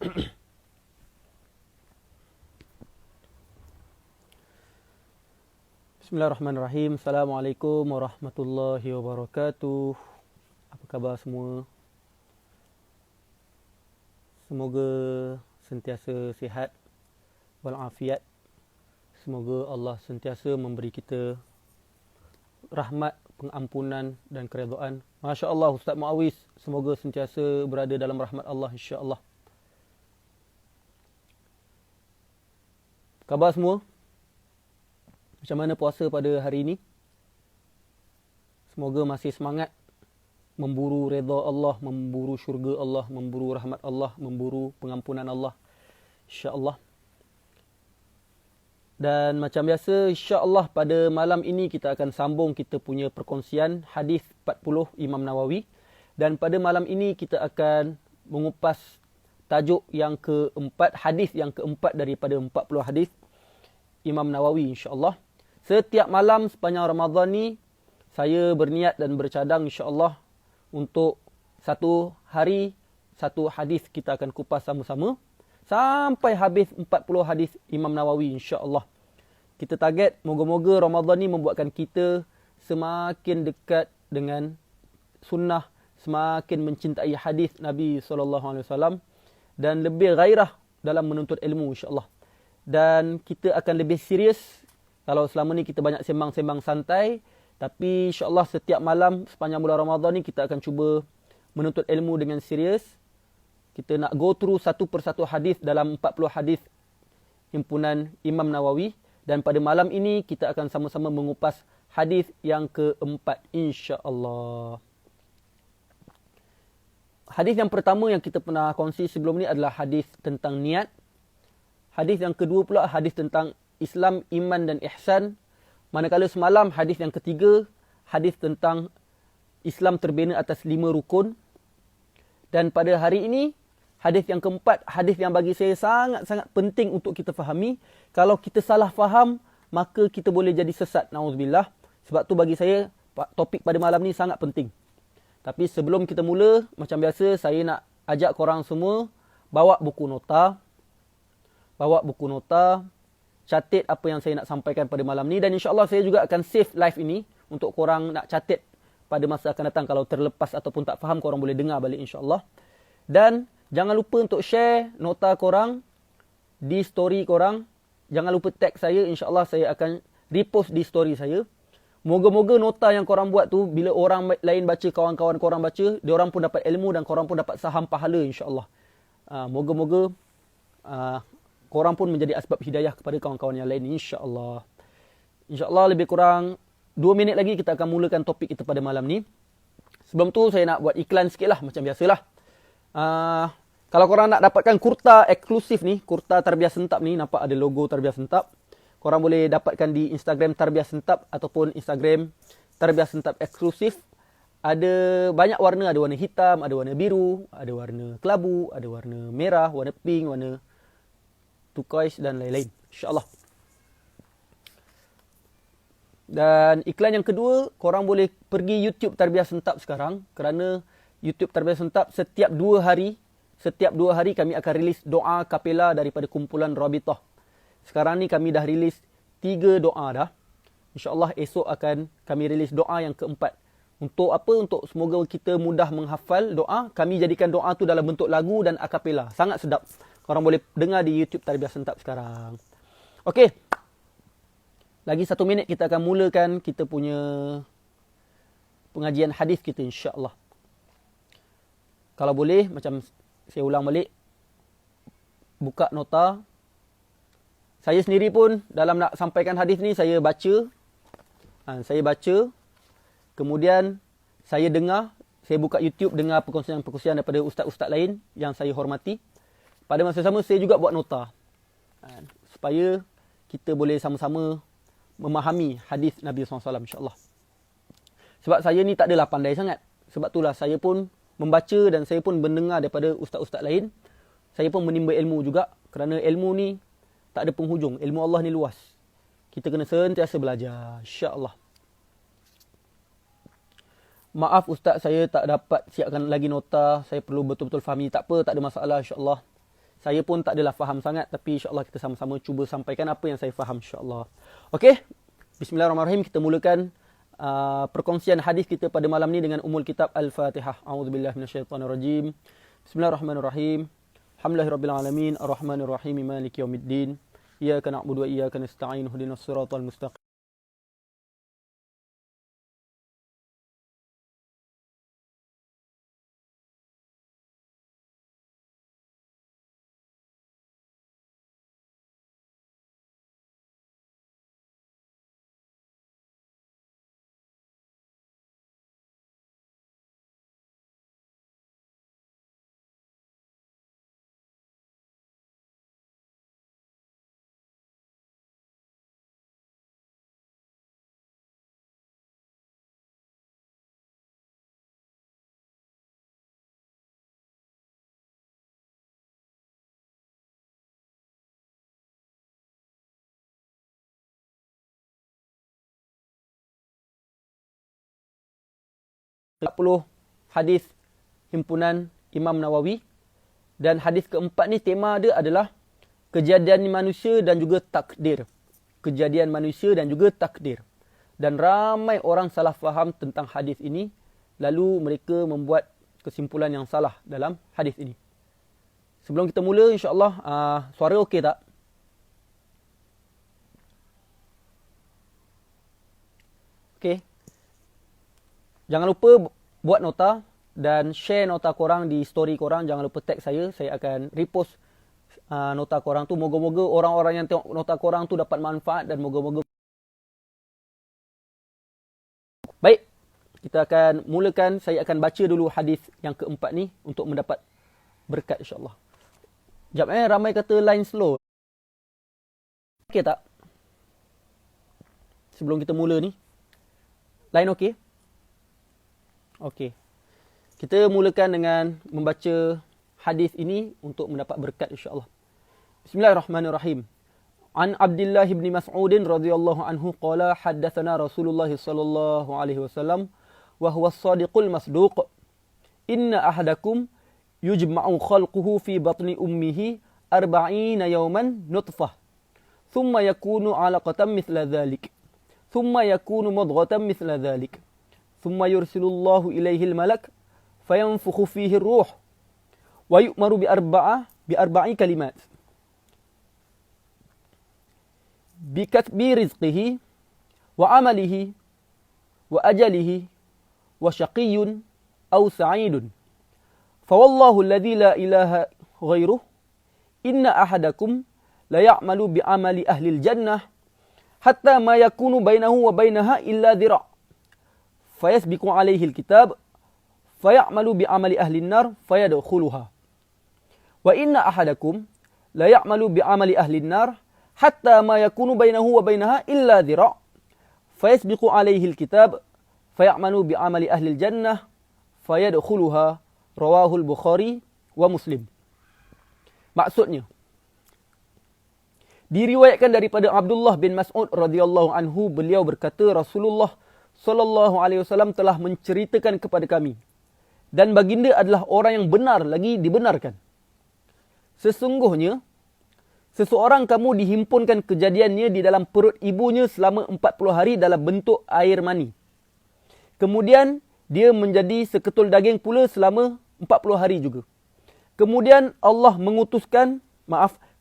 Bismillahirrahmanirrahim. Assalamualaikum warahmatullahi wabarakatuh. Apa khabar semua? Semoga sentiasa sihat walafiat. Semoga Allah sentiasa memberi kita rahmat, pengampunan dan keredaan. Masya Allah, Ustaz Muawiz, semoga sentiasa berada dalam rahmat Allah, insya-Allah. Khabar semua? Macam mana puasa pada hari ini? Semoga masih semangat memburu redha Allah, memburu syurga Allah, memburu rahmat Allah, memburu pengampunan Allah, insya-Allah. Dan macam biasa, insya-Allah pada malam ini kita akan sambung kita punya perkongsian hadis 40 Imam Nawawi. Dan pada malam ini kita akan mengupas tajuk yang keempat, hadis yang keempat daripada 40 hadis Imam Nawawi, insya-Allah. Setiap malam sepanjang Ramadan ni saya berniat dan bercadang, insya-Allah, untuk satu hari satu hadis kita akan kupas sama-sama sampai habis 40 hadis Imam Nawawi, insya-Allah. Kita target moga-moga Ramadan ni membuatkan kita semakin dekat dengan sunnah, semakin mencintai hadis Nabi SAW dan lebih gairah dalam menuntut ilmu, insya-Allah. Dan kita akan lebih serius. Kalau selama ni kita banyak sembang-sembang santai, tapi insya-Allah setiap malam sepanjang bulan Ramadan ni kita akan cuba menuntut ilmu dengan serius. Kita nak go through satu persatu hadis dalam 40 hadis himpunan Imam Nawawi. Dan pada malam ini kita akan sama-sama mengupas hadis yang keempat, insya-Allah. Hadis yang pertama yang kita pernah kongsi sebelum ni adalah hadis tentang niat. Hadis yang kedua pula hadis tentang Islam, iman dan ihsan. Manakala semalam hadis yang ketiga, hadis tentang Islam terbina atas 5 rukun. Dan pada hari ini, hadis yang keempat, hadis yang bagi saya sangat-sangat penting untuk kita fahami. Kalau kita salah faham, maka kita boleh jadi sesat, na'udzubillah. Sebab tu bagi saya, topik pada malam ni sangat penting. Tapi sebelum kita mula, macam biasa, saya nak ajak korang semua bawa buku nota. Catat apa yang saya nak sampaikan pada malam ni. Dan insya-Allah saya juga akan save live ini untuk korang nak catat pada masa akan datang. Kalau terlepas ataupun tak faham, korang boleh dengar balik, insya-Allah. Dan jangan lupa untuk share nota korang di story korang. Jangan lupa tag saya, insya-Allah saya akan repost di story saya. Moga-moga nota yang korang buat tu, bila orang lain baca, kawan-kawan korang baca, diorang pun dapat ilmu dan korang pun dapat saham pahala, insya-Allah. Moga-moga korang pun menjadi asbab hidayah kepada kawan-kawan yang lain, insya-Allah. Insya-Allah lebih kurang 2 minit lagi kita akan mulakan topik kita pada malam ni. Sebelum tu saya nak buat iklan sikit lah, macam biasalah. Kalau korang nak dapatkan kurta eksklusif ni, kurta Tarbiyah Sentap ni, nampak ada logo Tarbiyah Sentap. Korang boleh dapatkan di Instagram Tarbiyah Sentap ataupun Instagram Tarbiyah Sentap eksklusif. Ada banyak warna, ada warna hitam, ada warna biru, ada warna kelabu, ada warna merah, warna pink, warna turquoise dan lain-lain, insya-Allah. Dan iklan yang kedua, korang boleh pergi YouTube Tarbiyah Sentap sekarang, kerana YouTube Tarbiyah Sentap setiap 2 hari kami akan rilis doa kapela daripada kumpulan Rabitah. Sekarang ni kami dah rilis 3 doa dah. InsyaAllah esok akan kami rilis doa yang keempat. Untuk apa? Untuk semoga kita mudah menghafal doa. Kami jadikan doa tu dalam bentuk lagu dan akapela. Sangat sedap. Korang boleh dengar di YouTube Tarbiyah Sentap sekarang. Okey. Lagi 1 minit kita akan mulakan kita punya pengajian hadis kita, insya-Allah. Kalau boleh, macam saya ulang balik, buka nota. Saya sendiri pun dalam nak sampaikan hadis ni, saya baca. Kemudian saya dengar, saya buka YouTube, dengar perkongsian-perkongsian daripada ustaz-ustaz lain yang saya hormati. Pada masa sama, saya juga buat nota. Supaya kita boleh sama-sama memahami hadis Nabi SAW, insya-Allah. Sebab saya ni tak adalah pandai sangat. Sebab itulah saya pun membaca dan saya pun mendengar daripada ustaz-ustaz lain. Saya pun menimba ilmu juga. Kerana ilmu ni tak ada penghujung. Ilmu Allah ni luas. Kita kena sentiasa belajar, insya-Allah. Maaf ustaz, saya tak dapat siapkan lagi nota. Saya perlu betul-betul fahami. Tak apa, tak ada masalah, insya-Allah. Saya pun tak adalah faham sangat, tapi insya-Allah kita sama-sama cuba sampaikan apa yang saya faham insya-Allah. Okey. Bismillahirrahmanirrahim. Kita mulakan perkongsian hadis kita pada malam ni dengan umul kitab Al-Fatihah. A'udzubillahi minasyaitonirrajim. Bismillahirrahmanirrahim. Alhamdulillahirabbil alamin, arrahmanirrahim, maliki yaumiddin. Iyyaka na'budu wa iyyaka nasta'in. Ihdinas siratal mustaqim. Hadis himpunan Imam Nawawi, dan hadis keempat ni tema dia adalah kejadian manusia dan juga takdir. Kejadian manusia dan juga takdir. Dan ramai orang salah faham tentang hadis ini, lalu mereka membuat kesimpulan yang salah dalam hadis ini. Sebelum kita mula, insya-Allah suara okey tak? Okey. Jangan lupa buat nota dan share nota korang di story korang. Jangan lupa tag saya akan repost nota korang tu. Moga-moga orang-orang yang tengok nota korang tu dapat manfaat dan moga-moga. Baik, kita akan mulakan. Saya akan baca dulu hadis yang keempat ni untuk mendapat berkat insya-Allah. Sekejap ramai kata line slow. Okey tak? Sebelum kita mula ni. Line okey? Okey. Kita mulakan dengan membaca hadis ini untuk mendapat berkat insya-Allah. Bismillahirrahmanirrahim. An Abdullah bin Mas'ud radhiyallahu anhu qala haddatsana Rasulullah sallallahu alaihi wasallam wa huwa as-sadiqul masduq. Inna ahadakum yujma'u khalquhu fi batni ummihi 40 yawman nutfah. Thumma yakunu 'alaqatan mithla dhalik. Thumma yakunu mudghatan mithla dhalik. ثم يرسل الله إليه الملك فينفخ فيه الروح ويؤمر بأربع كلمات بكتب رزقه وعمله وأجله وشقي أو سعيد فوالله الذي لا إله غيره إن أحدكم ليعمل بعمل أهل الجنة حتى ما يكون بينه وبينها إلا ذراع فيسبق عليه الكتاب فيعمل بعمل أهل النار فيدخلها وإن أحدكم لا يعمل بعمل أهل النار حتى ما يكون بينه وبينها إلا ذراع فيسبق عليه الكتاب فيعمل بعمل أهل الجنة فيدخلها رواه البخاري ومسلم. Maksudnya, diriwayatkan daripada Abdullah bin Mas'ud radhiyallahu anhu, beliau berkata, Rasulullah sallallahu alaihi wasallam telah menceritakan kepada kami, dan baginda adalah orang yang benar lagi dibenarkan. Sesungguhnya seseorang kamu dihimpunkan kejadiannya di dalam perut ibunya selama 40 hari dalam bentuk air mani. Kemudian dia menjadi seketul daging pula selama 40 hari juga. Kemudian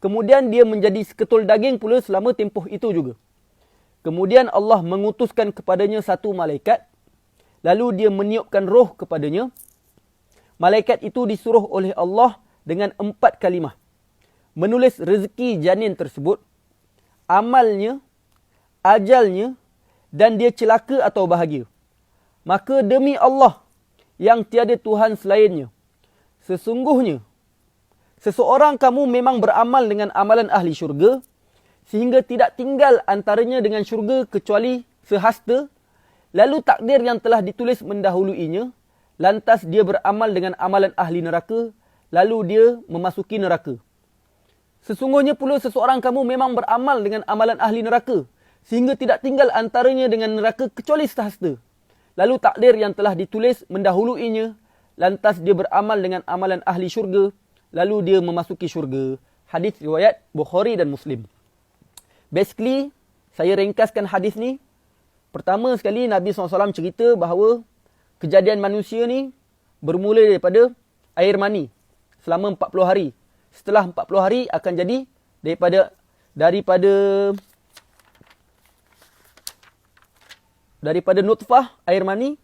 kemudian dia menjadi seketul daging pula selama tempoh itu juga. Kemudian Allah mengutuskan kepadanya satu malaikat, lalu dia meniupkan roh kepadanya. Malaikat itu disuruh oleh Allah dengan 4 kalimah. Menulis rezeki janin tersebut, amalnya, ajalnya, dan dia celaka atau bahagia. Maka demi Allah yang tiada Tuhan selainnya, sesungguhnya seseorang kamu memang beramal dengan amalan ahli syurga, sehingga tidak tinggal antaranya dengan syurga kecuali sehasta, lalu takdir yang telah ditulis mendahuluinya, lantas dia beramal dengan amalan ahli neraka, lalu dia memasuki neraka. Sesungguhnya pula seseorang kamu memang beramal dengan amalan ahli neraka, sehingga tidak tinggal antaranya dengan neraka kecuali sehasta, lalu takdir yang telah ditulis mendahuluinya, lantas dia beramal dengan amalan ahli syurga, lalu dia memasuki syurga. Hadis riwayat Bukhari dan Muslim. Basically, saya ringkaskan hadis ni. Pertama sekali Nabi SAW cerita bahawa kejadian manusia ni bermula daripada air mani selama 40 hari. Setelah 40 hari akan jadi daripada nutfah air mani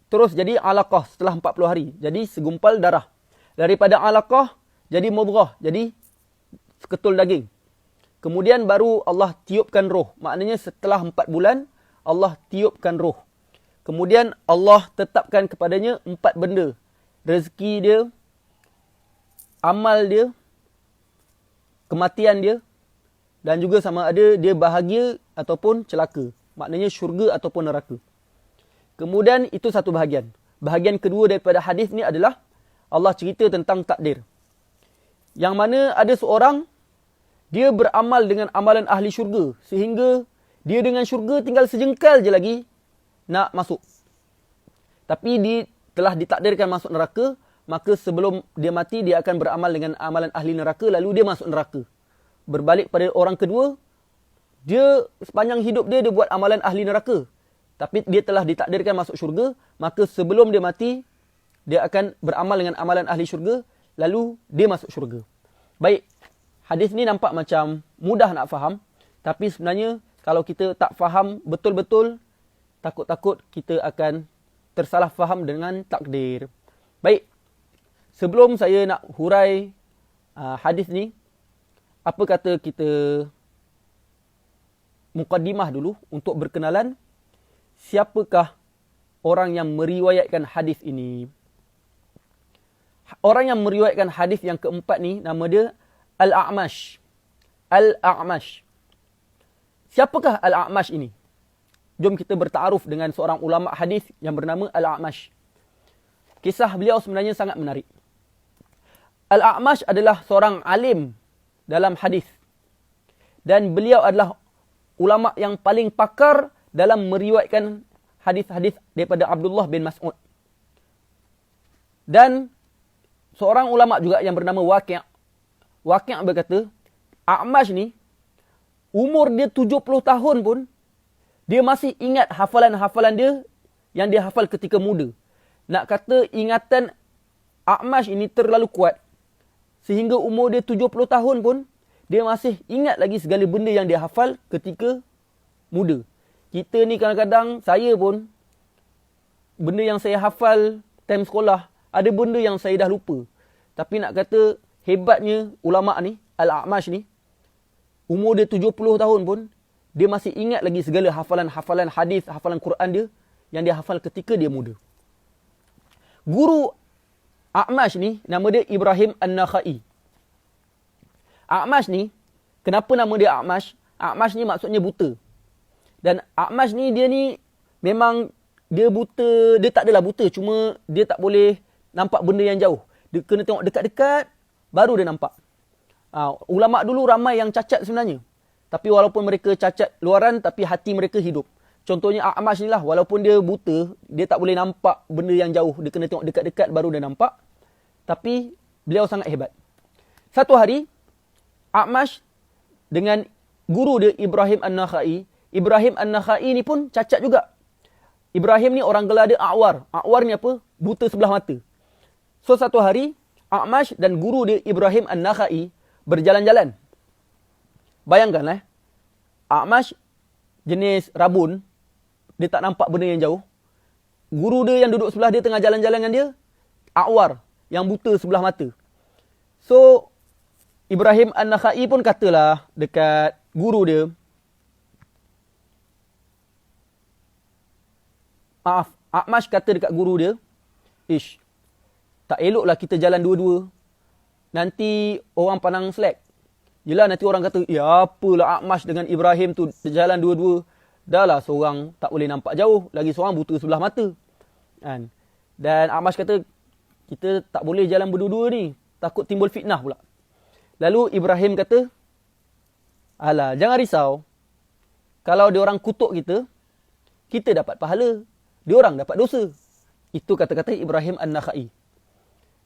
terus jadi alaqah setelah 40 hari. Jadi segumpal darah. Daripada alaqah jadi mudghah, jadi seketul daging. Kemudian baru Allah tiupkan roh. Maknanya setelah 4 bulan Allah tiupkan roh. Kemudian Allah tetapkan kepadanya 4 benda. Rezeki dia, amal dia, kematian dia, dan juga sama ada dia bahagia ataupun celaka. Maknanya syurga ataupun neraka. Kemudian itu satu bahagian. Bahagian kedua daripada hadis ni adalah Allah cerita tentang takdir. Yang mana ada seorang, dia beramal dengan amalan ahli syurga. Sehingga dia dengan syurga tinggal sejengkal je lagi nak masuk. Tapi dia telah ditakdirkan masuk neraka, maka sebelum dia mati, dia akan beramal dengan amalan ahli neraka, lalu dia masuk neraka. Berbalik pada orang kedua, dia sepanjang hidup dia buat amalan ahli neraka. Tapi dia telah ditakdirkan masuk syurga, maka sebelum dia mati, dia akan beramal dengan amalan ahli syurga, lalu dia masuk syurga. Baik, hadis ni nampak macam mudah nak faham, tapi sebenarnya kalau kita tak faham betul-betul, takut-takut kita akan tersalah faham dengan takdir. Baik, sebelum saya nak hurai hadis ni, apa kata kita mukaddimah dulu untuk berkenalan siapakah orang yang meriwayatkan hadis ini. Orang yang meriwayatkan hadis yang keempat ni nama dia Al-A'mash. Al-A'mash. Siapakah Al-A'mash ini? Jom kita bertaaruf dengan seorang ulama hadis yang bernama Al-A'mash. Kisah beliau sebenarnya sangat menarik. Al-A'mash adalah seorang alim dalam hadis. Dan beliau adalah ulama yang paling pakar dalam meriwayatkan hadis-hadis daripada Abdullah bin Mas'ud. Dan seorang ulama juga yang bernama Waqi'. Waqi' berkata, A'mash ni, umur dia 70 tahun pun, dia masih ingat hafalan-hafalan dia yang dia hafal ketika muda. Nak kata ingatan A'mash ini terlalu kuat, sehingga umur dia 70 tahun pun, dia masih ingat lagi segala benda yang dia hafal ketika muda. Kita ni kadang-kadang, saya pun, benda yang saya hafal time sekolah, ada benda yang saya dah lupa. Tapi nak kata hebatnya ulama ni, Al-A'mash ni, umur dia 70 tahun pun, dia masih ingat lagi segala hafalan-hafalan hadis, hafalan Quran dia, yang dia hafal ketika dia muda. Guru A'mash ni, nama dia Ibrahim An-Nakhai. A'mash ni, kenapa nama dia A'mash? A'mash ni maksudnya buta. Dan A'mash ni, dia ni memang dia buta, dia tak adalah buta, cuma dia tak boleh nampak benda yang jauh. Dia kena tengok dekat-dekat, baru dia nampak. Ulama' dulu ramai yang cacat sebenarnya. Tapi walaupun mereka cacat luaran, tapi hati mereka hidup. Contohnya A'mash ni lah, walaupun dia buta, dia tak boleh nampak benda yang jauh. Dia kena tengok dekat-dekat, baru dia nampak. Tapi beliau sangat hebat. Satu hari, A'mash dengan guru dia Ibrahim An-Nakhai. Ibrahim An-Nakhai ni pun cacat juga. Ibrahim ni orang gelar dia A'war. A'war ni apa? Buta sebelah mata. So satu hari, A'mash dan guru dia Ibrahim An-Nakhai berjalan-jalan. Bayangkan A'mash jenis rabun, dia tak nampak benda yang jauh. Guru dia yang duduk sebelah dia tengah jalan-jalan dengan dia, A'war, yang buta sebelah mata. So, Ibrahim An-Nakhai pun katalah dekat guru dia, maaf, A'mash kata dekat guru dia, tak eloklah kita jalan dua-dua. Nanti orang pandang slack. Yelah nanti orang kata, ya apalah A'mash dengan Ibrahim tu jalan dua-dua. Dah lah seorang tak boleh nampak jauh, lagi seorang buta sebelah mata. Kan? Dan A'mash kata, kita tak boleh jalan berdua-dua ni. Takut timbul fitnah pula. Lalu Ibrahim kata, alah jangan risau. Kalau diorang kutuk kita, kita dapat pahala. Diorang dapat dosa. Itu kata-kata Ibrahim An-Nakhai.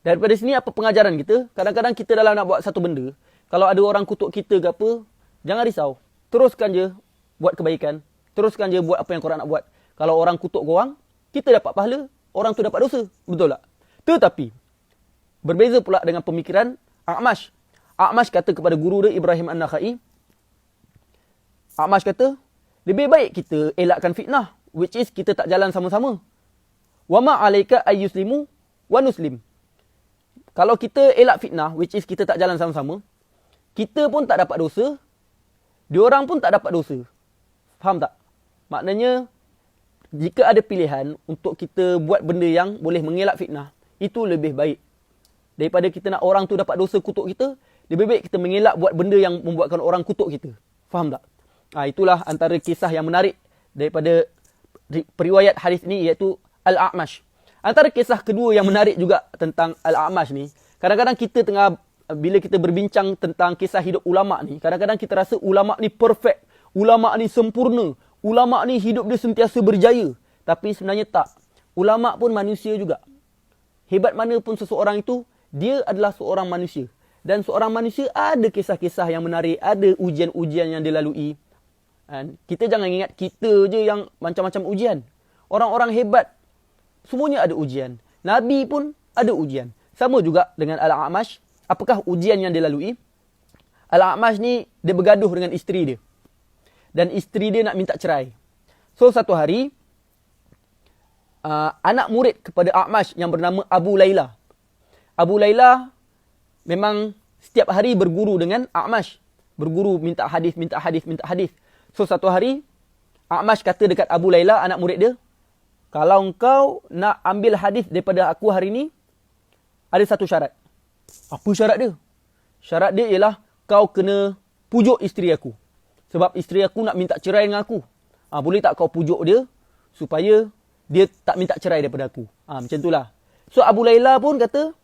Daripada sini apa pengajaran kita? Kadang-kadang kita dalam nak buat satu benda, kalau ada orang kutuk kita ke apa, jangan risau. Teruskan je buat kebaikan. Teruskan je buat apa yang korang nak buat. Kalau orang kutuk korang, kita dapat pahala, orang tu dapat dosa. Betul tak? Tetapi, berbeza pula dengan pemikiran A'mash. A'mash kata kepada guru dia, Ibrahim An-Nakhai, A'mash kata, lebih baik kita elakkan fitnah, which is kita tak jalan sama-sama. Wa ma 'alaika ayyuslimu wa nuslim. Kalau kita elak fitnah, which is kita tak jalan sama-sama, kita pun tak dapat dosa, diorang pun tak dapat dosa. Faham tak? Maknanya, jika ada pilihan untuk kita buat benda yang boleh mengelak fitnah, itu lebih baik. Daripada kita nak orang tu dapat dosa kutuk kita, lebih baik kita mengelak buat benda yang membuatkan orang kutuk kita. Faham tak? Itulah antara kisah yang menarik daripada periwayat hadis ini, iaitu Al-A'mash. Antara kisah kedua yang menarik juga tentang Al-A'mash ni, kadang-kadang kita bila kita berbincang tentang kisah hidup ulama' ni, kadang-kadang kita rasa ulama' ni perfect, ulama' ni sempurna, ulama' ni hidup dia sentiasa berjaya. Tapi sebenarnya tak. Ulama' pun manusia juga. Hebat mana pun seseorang itu, dia adalah seorang manusia. Dan seorang manusia ada kisah-kisah yang menarik, ada ujian-ujian yang dilalui. Kita jangan ingat kita je yang macam-macam ujian. Orang-orang hebat, semuanya ada ujian. Nabi pun ada ujian. Sama juga dengan Al-A'mash. Apakah ujian yang dilalui? Al-A'mash ni, dia bergaduh dengan isteri dia. Dan isteri dia nak minta cerai. So, satu hari, anak murid kepada A'mash yang bernama Abu Layla. Abu Layla memang setiap hari berguru dengan A'mash. Berguru, minta hadis, minta hadis, minta hadis. So, satu hari, A'mash kata dekat Abu Layla, anak murid dia, kalau engkau nak ambil hadis daripada aku hari ni, ada satu syarat. Apa syarat dia? Syarat dia ialah kau kena pujuk isteri aku. Sebab isteri aku nak minta cerai dengan aku. Boleh tak kau pujuk dia supaya dia tak minta cerai daripada aku? Macam itulah. So Abu Layla pun kata,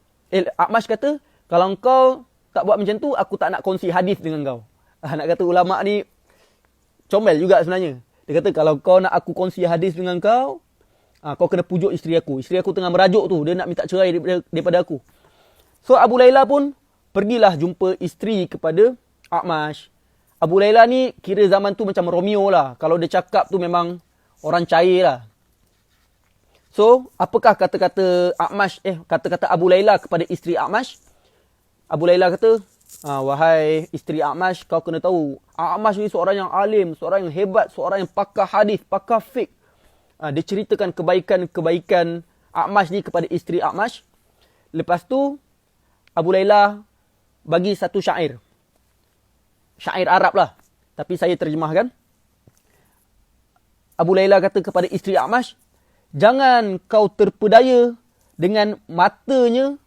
A'mash kata, kalau engkau tak buat macam tu, aku tak nak kongsi hadis dengan kau. Nak kata ulama' ni comel juga sebenarnya. Dia kata, kalau kau nak aku kongsi hadis dengan kau, kau kena pujuk isteri aku. Isteri aku tengah merajuk tu. Dia nak minta cerai daripada aku. So, Abu Layla pun pergilah jumpa isteri kepada A'mash. Abu Layla ni kira zaman tu macam Romeo lah. Kalau dia cakap tu memang orang cair lah. So, apakah kata-kata A'mash, kata-kata Abu Layla kepada isteri A'mash? Abu Layla kata, wahai isteri A'mash, kau kena tahu, A'mash ni seorang yang alim, seorang yang hebat, seorang yang pakar hadis, pakar fiqh. Dia ceritakan kebaikan-kebaikan A'mash ni kepada isteri A'mash. Lepas tu, Abu Layla bagi satu syair. Syair Arab lah. Tapi saya terjemahkan. Abu Layla kata kepada isteri A'mash, jangan kau terpedaya dengan matanya,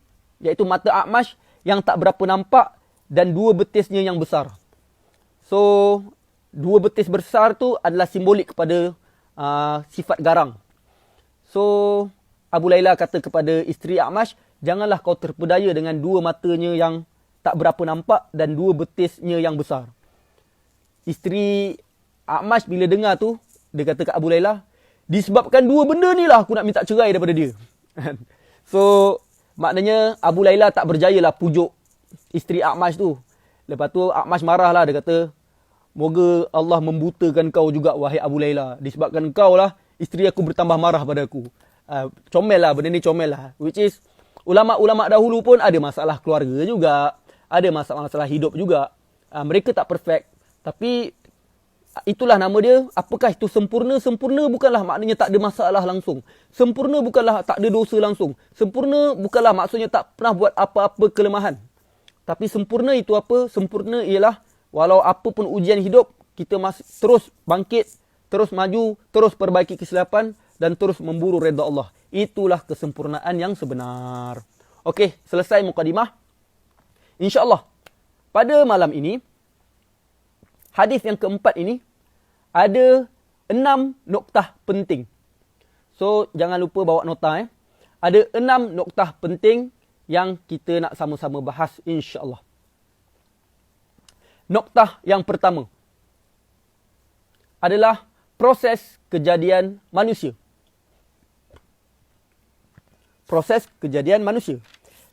iaitu mata A'mash yang tak berapa nampak dan dua betisnya yang besar. So, dua betis besar tu adalah simbolik kepada sifat garang. So, Abu Layla kata kepada isteri A'mash, janganlah kau terpedaya dengan dua matanya yang tak berapa nampak dan dua betisnya yang besar. Isteri A'mash bila dengar tu, dia kata kat Abu Layla, disebabkan dua benda ni lah aku nak minta cerai daripada dia. So, maknanya Abu Layla tak berjayalah pujuk isteri A'mash tu. Lepas tu A'mash marah lah, dia kata, moga Allah membutakan kau juga wahai Abu Layla. Disebabkan kau lah, isteri aku bertambah marah pada aku. Comel lah, benda ni comel lah. Which is, ulama'-ulama' dahulu pun ada masalah keluarga juga. Ada masalah-masalah hidup juga. Mereka tak perfect. Tapi, itulah nama dia. Apakah itu sempurna? Sempurna bukanlah maknanya tak ada masalah langsung. Sempurna bukanlah tak ada dosa langsung. Sempurna bukanlah maksudnya tak pernah buat apa-apa kelemahan. Tapi sempurna itu apa? Sempurna ialah walau apa pun ujian hidup, kita masih terus bangkit, terus maju, terus perbaiki kesilapan dan terus memburu redha Allah. Itulah kesempurnaan yang sebenar. Okey, selesai mukadimah. InsyaAllah, pada malam ini, hadis yang keempat ini, ada 6 noktah penting. So, jangan lupa bawa nota. Ada 6 noktah penting yang kita nak sama-sama bahas insyaAllah. Noktah yang pertama adalah proses kejadian manusia. Proses kejadian manusia.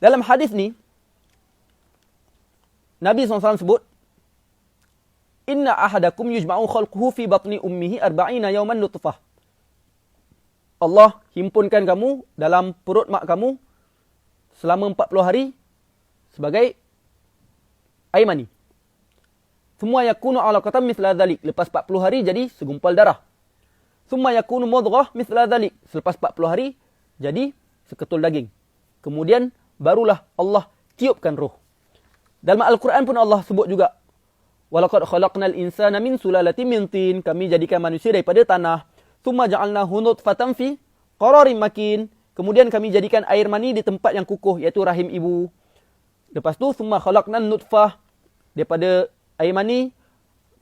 Dalam hadis ni, Nabi SAW sebut, Inna ahadakum yujma'u khalquhu fi batni ummihi arba'ina yawman nutfah. Allah himpunkan kamu dalam perut mak kamu selama 40 hari sebagai air mani. Thumma yakunu 'alaqatan mithla dhalik. Lepas 40 hari jadi segumpal darah. Thumma yakunu mudghah mithla dhalik. Selepas 40 hari jadi seketul daging. Kemudian barulah Allah tiupkan roh. Dalam Al-Quran pun Allah sebut juga, walaqad khalaqnal insana min sulalatin min tin. Kami jadikan manusia daripada tanah. Thumma ja'alnahu nutfatan fi qararin makin. Kemudian kami jadikan air mani di tempat yang kukuh, iaitu rahim ibu. Lepas tu thumma khalaqnan nutfah, daripada air mani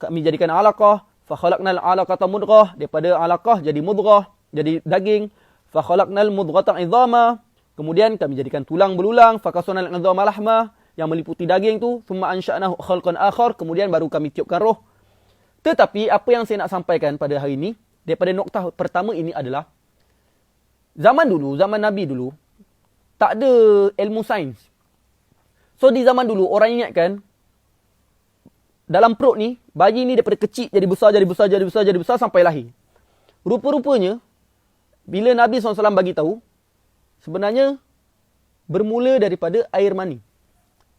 kami jadikan alaqah. Fa khalaqnal alaqata mudghah, daripada alaqah jadi mudghah, jadi daging. Fa khalaqnal mudghata 'idhama. Kemudian kami jadikan tulang belulang. Fa kasawnal 'idhama lahma, yang meliputi daging tu. Thumma ansha'nahu khalqan akhar. Kemudian baru kami tiupkan roh. Tetapi apa yang saya nak sampaikan pada hari ini, daripada noktah pertama ini adalah, zaman dulu, zaman Nabi dulu, tak ada ilmu sains. So di zaman dulu, orang ingatkan, dalam perut ni, bayi ni daripada kecil jadi besar, jadi besar, jadi besar, jadi besar sampai lahir. Rupa-rupanya, bila Nabi SAW bagi tahu, sebenarnya bermula daripada air mani.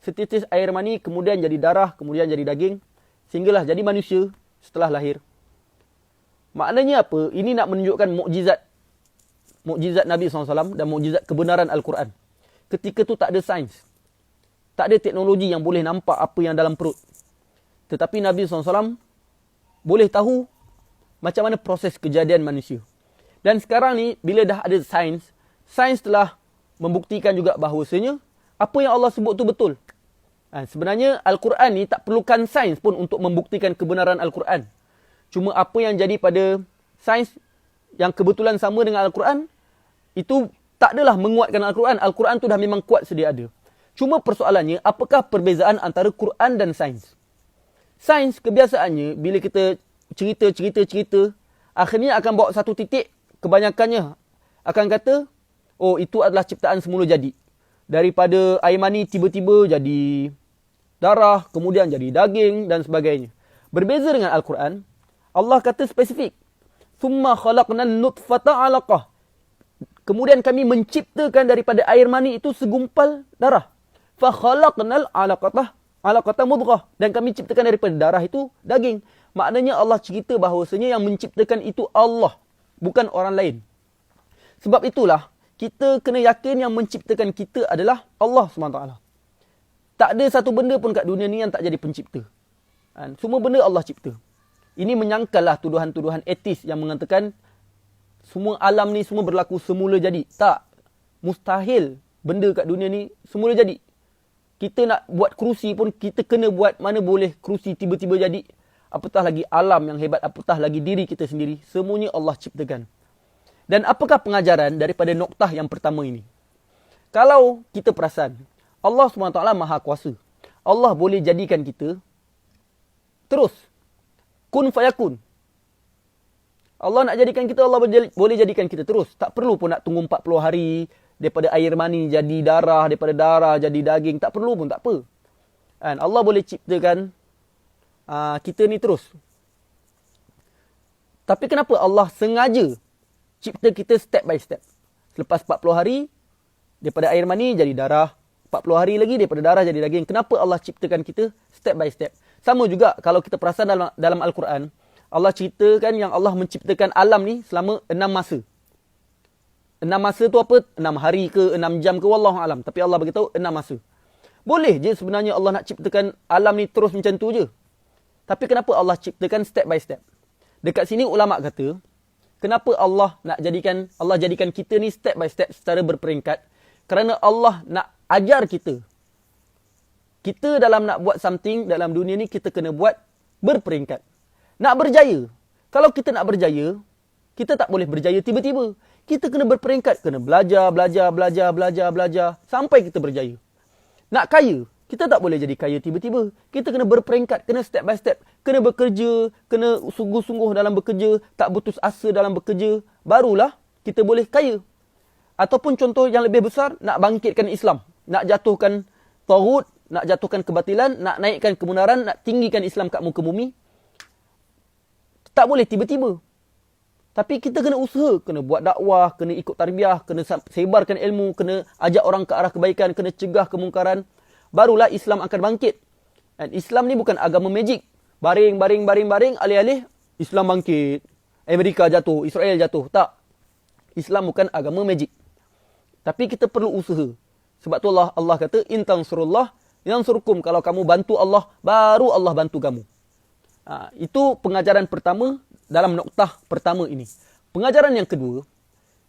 Setitis air mani, kemudian jadi darah, kemudian jadi daging, sehinggalah jadi manusia setelah lahir. Maknanya apa? Ini nak menunjukkan mukjizat. Mukjizat Nabi SAW dan mukjizat kebenaran Al-Quran. Ketika tu tak ada sains. Tak ada teknologi yang boleh nampak apa yang dalam perut. Tetapi Nabi SAW boleh tahu macam mana proses kejadian manusia. Dan sekarang ni, bila dah ada sains, sains telah membuktikan juga bahawasanya apa yang Allah sebut tu betul. Sebenarnya Al-Quran ni tak perlukan sains pun untuk membuktikan kebenaran Al-Quran. Cuma apa yang jadi pada sains yang kebetulan sama dengan Al-Quran, itu tak adalah menguatkan Al-Quran. Al-Quran tu dah memang kuat sedia ada. Cuma persoalannya, apakah perbezaan antara Quran dan sains? Sains kebiasaannya, bila kita cerita, akhirnya akan bawa satu titik, kebanyakannya akan kata, oh itu adalah ciptaan semula jadi. Daripada air mani tiba-tiba jadi darah, kemudian jadi daging dan sebagainya. Berbeza dengan Al-Quran, Allah kata spesifik. Thumma khalaqnan nutfata 'alaqah. Kemudian kami menciptakan daripada air mani itu segumpal darah. Fa khalaqnal 'alaqata mudghah. Dan kami ciptakan daripada darah itu daging. Maknanya Allah cerita bahawasanya yang menciptakan itu Allah, bukan orang lain. Sebab itulah kita kena yakin yang menciptakan kita adalah Allah SWT. Tak ada satu benda pun kat dunia ni yang tak jadi pencipta. Semua benda Allah cipta. Ini menyangkallah tuduhan-tuduhan etis yang mengatakan semua alam ni semua berlaku semula jadi. Tak. Mustahil benda kat dunia ni semula jadi. Kita nak buat kerusi pun kita kena buat, mana boleh kerusi tiba-tiba jadi. Apatah lagi alam yang hebat, apatah lagi diri kita sendiri. Semuanya Allah ciptakan. Dan apakah pengajaran daripada noktah yang pertama ini? Kalau kita perasan, Allah SWT Maha Kuasa. Allah boleh jadikan kita terus. Kun fayakun. Allah nak jadikan kita, Allah boleh jadikan kita terus. Tak perlu pun nak tunggu 40 hari. Daripada air mani jadi darah, daripada darah jadi daging. Tak perlu pun, tak apa. Allah boleh ciptakan kita ni terus. Tapi kenapa Allah sengaja cipta kita step by step? Selepas 40 hari, daripada air mani jadi darah. 40 hari lagi daripada darah jadi daging. Kenapa Allah ciptakan kita step by step? Sama juga kalau kita perasan dalam Al-Quran, Allah ceritakan yang Allah menciptakan alam ni selama 6 masa. 6 masa tu apa? 6 hari ke, 6 jam ke, wallahualam. Tapi Allah beritahu 6 masa. Boleh je sebenarnya Allah nak ciptakan alam ni terus macam tu je. Tapi kenapa Allah ciptakan step by step? Dekat sini ulama kata, kenapa Allah jadikan kita ni step by step secara berperingkat? Kerana Allah nak ajar kita. Kita dalam nak buat something dalam dunia ni, kita kena buat berperingkat. Nak berjaya. Kalau kita nak berjaya, kita tak boleh berjaya tiba-tiba. Kita kena berperingkat. Kena belajar sampai kita berjaya. Nak kaya, kita tak boleh jadi kaya tiba-tiba. Kita kena berperingkat, kena step by step. Kena bekerja, kena sungguh-sungguh dalam bekerja, tak putus asa dalam bekerja. Barulah kita boleh kaya. Ataupun contoh yang lebih besar, nak bangkitkan Islam. nak jatuhkan taghut, nak jatuhkan kebatilan, nak naikkan kebenaran, nak tinggikan Islam kat muka bumi. Tak boleh tiba-tiba. Tapi kita kena usaha, kena buat dakwah, kena ikut tarbiyah, kena sebarkan ilmu, kena ajak orang ke arah kebaikan, kena cegah kemungkaran. Barulah Islam akan bangkit. Dan Islam ni bukan agama magic. Baring, alih-alih Islam bangkit. Amerika jatuh, Israel jatuh. Tak. Islam bukan agama magic. Tapi kita perlu usaha. Sebab tu Allah kata, in tansurullah yansurkum. Kalau kamu bantu Allah, baru Allah bantu kamu. Itu pengajaran pertama dalam noktah pertama ini. Pengajaran yang kedua,